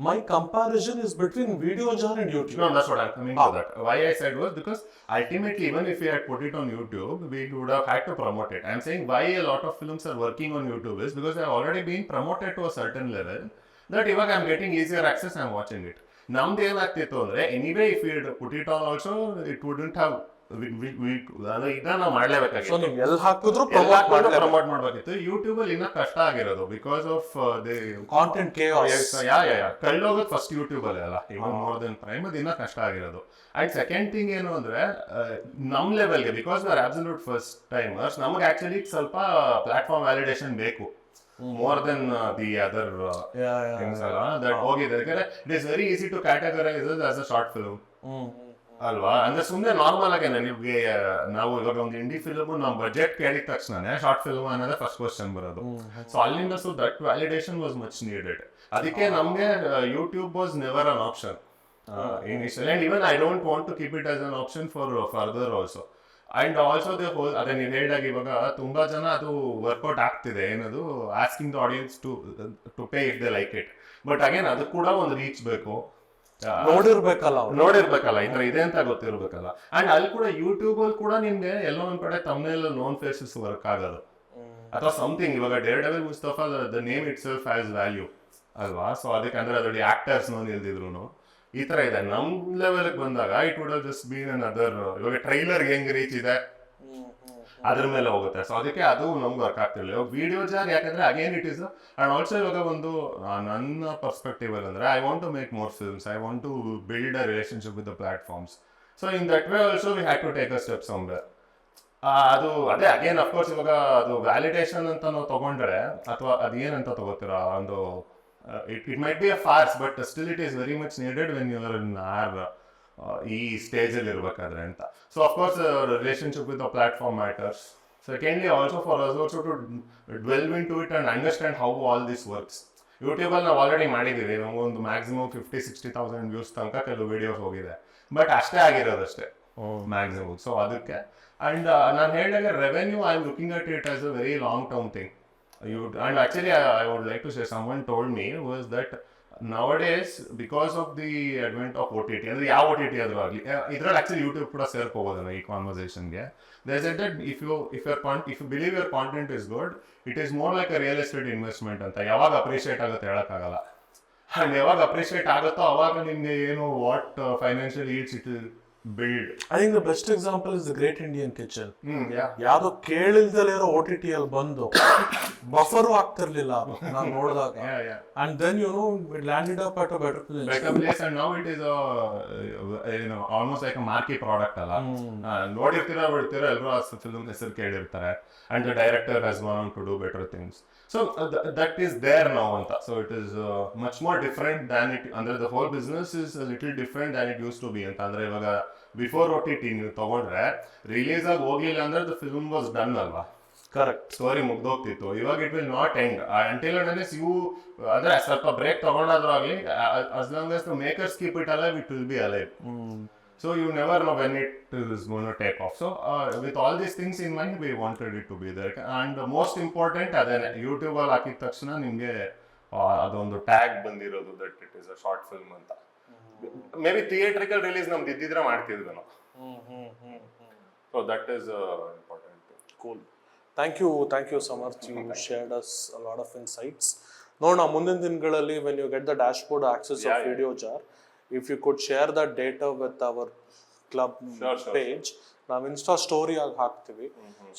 My comparison is between VDO JAR and YouTube. No, that's what I'm coming to that. Why I said was because ultimately, even if we had put it on YouTube, we would have had to promote it. I'm saying why a lot of films are working on YouTube is because they have already been promoted to a certain level that even I'm getting easier access, I'm watching it. ನಮ್ದು ಏನಾಗ್ತಿತ್ತು ಅಂದ್ರೆ, anyway if you put it on also it wouldn't have, ಇದನ್ನ ನಾವು ಮಾಡ್ಲೇಬೇಕಾಗಿತ್ತು, promote ಮಾಡ್ಬೇಕಿತ್ತು. YouTube ಅಲ್ಲಿ ಇನ್ನ ಕಷ್ಟ ಆಗಿರೋದು because of the content chaos. ಕಳ್ಳೋಗೋದು ಫಸ್ಟ್ ಯೂಟ್ಯೂಬ್ ಅಲ್ಲಿ ಅಲ್ಲ, ಈಗ ಮೋರ್ ದೆನ್ ಪ್ರೈಮ್, ಅದು ಇನ್ನ ಕಷ್ಟ ಆಗಿರೋದು. ಅಂಡ್ ಸೆಕೆಂಡ್ ಥಿಂಗ್ ಏನು ಅಂದ್ರೆ, ನಮ್ ಲೆವೆಲ್ಗೆ because we are absolute first timers, ನಮ್ಗೆ ಆಕ್ಚುಲಿ ಸ್ವಲ್ಪ ಪ್ಲಾಟ್ಫಾರ್ಮ್ ವ್ಯಾಲಿಡೇಷನ್ ಬೇಕು more than the other things ಅಲ್ಲ ದಟ್ ಹೋಗಿದೆ. ಯಾಕಂದ್ರೆ it is very easy to categorise as a short film ಅಲ್ವಾ? ಅಂದ್ರೆ ಸುಮ್ಮನೆ ನಾರ್ಮಲ್ ಆಗಿ ನಿಮ್ಗೆ ನಾವು ಇವಾಗ ಒಂದು ಇಂಡಿ ಫಿಲ್ಮ್ ನಾವು ಬಜೆಟ್ ಕೇಳಿದ ತಕ್ಷಣ ಶಾರ್ಟ್ ಫಿಲ್ಮ್ ಅನ್ನೋದೇ ಫಸ್ಟ್ ಕ್ವಶನ್ ಬರೋದು. ಸೊ ಅಲ್ಲಿಂದ so that validation was much needed. ಅದಕ್ಕೆ ನಮ್ಗೆ YouTube was never an option initial, and even I don't want to keep it as an option for further also. And also the whole, ಅದೇ ನೀವು ಹೇಳಿದಾಗ ಇವಾಗ ತುಂಬಾ ಜನ ಅದು ವರ್ಕೌಟ್ ಆಗ್ತಿದೆ, ಏನದು asking the audience to pay if they like it. But again ಅದು ಕೂಡ ಒಂದು ರೀಚ್ ಬೇಕು. ನೋಡಿರ್ಬೇಕಲ್ಲ ಈ ತರ ಇದೆ ಅಂತ ಗೊತ್ತಿರ್ಬೇಕಲ್ಲ. ಅಂಡ್ ಅಲ್ಲಿ ಕೂಡ ಯೂಟ್ಯೂಬ್ ಅಲ್ಲಿ ಕೂಡ ನಿಮ್ಗೆ ಎಲ್ಲೋ ಒಂದ್ ಕಡೆ ತಮ್ಮನೇಲ್ ನೋನ್ ಫೇಸಸ್ ವರ್ಕ್ ಆಗೋದು ಅಥವಾ ಸಮಥಿಂಗ್. ಇವಾಗ Deere devil Mustafa the name it self has value ಅಲ್ವಾ. ಸೊ ಅದಕ್ಕೆ ಅಂದ್ರೆ ಅದ್ರಲ್ಲಿ ಆಕ್ಟರ್ಸ್ ನಿಲ್ದಿದ್ರು ಈ ತರ ಇದೆ. ನಮ್ ಲೆವೆಲ್ ಬಂದಾಗ it would how just bean an other. ಇವಾಗ ಟ್ರೈಲರ್ ಹೆಂಗ್ ರೀಚ್ ಇದೆ ಅದ್ರ ಮೇಲೆ ಹೋಗುತ್ತೆ. ಸೊ ಅದಕ್ಕೆ ಅದು ನಮ್ಗೆ ವರ್ಕ್ ಆಗ್ತಿರ್ಲಿಲ್ಲ. ಇವಾಗ ವಿಡಿಯೋ ಜಾರ್ ಯಾಕಂದ್ರೆ again it is and also ಇವಾಗ ಒಂದು ನನ್ನ ಪರ್ಸ್ಪೆಕ್ಟಿವ್ ಅಲ್ಲಿ ಅಂದ್ರೆ I want to make more films, I want to build a relationship with the platforms. So in that way also we had to take a step somewhere. ಅದು ಅದೇ again of course ಇವಾಗ ಅದು validation ಅಂತ ನಾವು ತಗೊಂಡ್ರೆ ಅಥವಾ ಅದೇನಂತ ತಗೋತೀರಾ ಒಂದು it might be a farce but still it is very much needed when you are in our ಈ ಸ್ಟೇಜ್ ಅಲ್ಲಿ ಇರ್ಬೇಕಾದ್ರೆ ಅಂತ. So of course relationship with the platform matters. Secondly also for us also to delve in to it and understand how all this works. ಯೂಟ್ಯೂಬಲ್ಲಿ ನಾವು already ಮಾಡಿದ್ದೀವಿ, ನಮಗೊಂದು maximum 50,000-60,000 views ತನಕ ಕೆಲವು ವಿಡಿಯೋಸ್ ಹೋಗಿದೆ, ಬಟ್ ಅಷ್ಟೇ ಆಗಿರೋದಷ್ಟೇ ಮ್ಯಾಕ್ಸಿಮಮ್. ಸೊ ಅದಕ್ಕೆ ಅಂಡ್ ನಾನು ಹೇಳಿದಾಗ revenue I am looking at it as a very long term thing. And actually I would like to say someone told me was that nowadays because of the advent of OTT ಅಂದ್ರೆ ಯಾವ OTT ಆದ್ರೂ ಆಗಲಿ ಇದ್ರಲ್ಲಿ actually YouTube ಕೂಡ ಸೇರ್ಕೋಬೋದಲ್ಲ ಈ ಕಾನ್ವರ್ಸೇಷನ್ಗೆ. They said that if you believe your content is good, it is more like a real estate investment ಅಂತ. ಯಾವಾಗ appreciate ಆಗುತ್ತೆ ಹೇಳಕ್ಕಾಗಲ್ಲ. ಅಂಡ್ ಯಾವಾಗ ಅಪ್ರಿಷಿಯೇಟ್ ಆಗುತ್ತೋ ಅವಾಗ ನಿಮ್ಗೆ ಏನು what financial aids it build. I think the best example is the Great Indian Kitchen. ಯಾವ್ದೋ ಕೇಳಿಲ್ದಲೇ ಇರೋ OTT ಅಲ್ಲಿ ಬಂದು ಬಫರು ಆಗ್ತಿರ್ಲಿಲ್ಲ ನಾನು ನೋಡಿದಾಗ. And then you know it landed up at a better place and now it is almost like a market product ಅಲ್ಲ. ನೋಡಿರ್ತೀರಾ ಎಲ್ಲರೂ ಆ ಫಿಲ್ಮ್ ಹೆಸರು ಕೇಳಿರ್ತಾರೆ. And the director has gone on to do better things. So that is there now anta. So it is much more different than it andre the whole business is a little different than it used to be anta. Andre ivaga before OTT ನೀವು ತಗೊಂಡ್ರೆ release ಆಗಿ ಹೋಗ್ಲಿಲ್ಲ ಅಂದ್ರೆ the film was done ಅಲ್ವಾ. Correct, story ಮುಗ್ದೋಗ್ತಿತ್ತು. ಇವಾಗ it will not end until unless you ಅಂದ್ರೆ ಸ್ವಲ್ಪ ಬ್ರೇಕ್ ತಗೊಂಡಾದ್ರೂ ಆಗಲಿ as long as the makers keep it alive it will be alive. So you never know when it is going to take off. So with all these things in mind, we wanted it to be there. And the most important, ಅದನ್ನೇ YouTube ಅಲ್ಲಿ ಹಾಕಿದ ತಕ್ಷಣ ನಿಮಗೆ ಅದೊಂದು tag ಬಂದಿರೋದು that it is a short film ಅಂತ. Maybe theatrical release ನಮ್ದು ಇದ್ದಿದ್ರೆ ಮಾಡ್ತಿದ್ವಿ ನಾವು. So that is important. Cool. Thank you Samarth, you shared us a lot of insights. ನೋಡೋಣ ಮುಂದಿನ ದಿನಗಳಲ್ಲಿ when you get the dashboard access of Video Jar, if you could share that data with our club page, ನಾವು insta story ಆಗಿ ಹಾಕ್ತೀವಿ.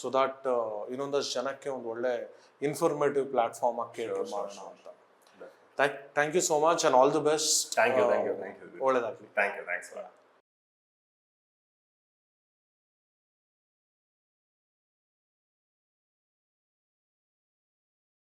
So that ಇನ್ನೊಂದಷ್ಟು ಜನಕ್ಕೆ ಒಂದು ಒಳ್ಳೆ ಇನ್ಫಾರ್ಮೇಟಿವ್ ಪ್ಲಾಟ್ಫಾರ್ಮ್ ಆಗಿ ಕೇಳಿ ಮಾಡೋಣ ಅಂತ. Thank you so much and all the best. Thank you. ಒಳ್ಳೆದಾಗಲಿ. ಥ್ಯಾಂಕ್ಸ್.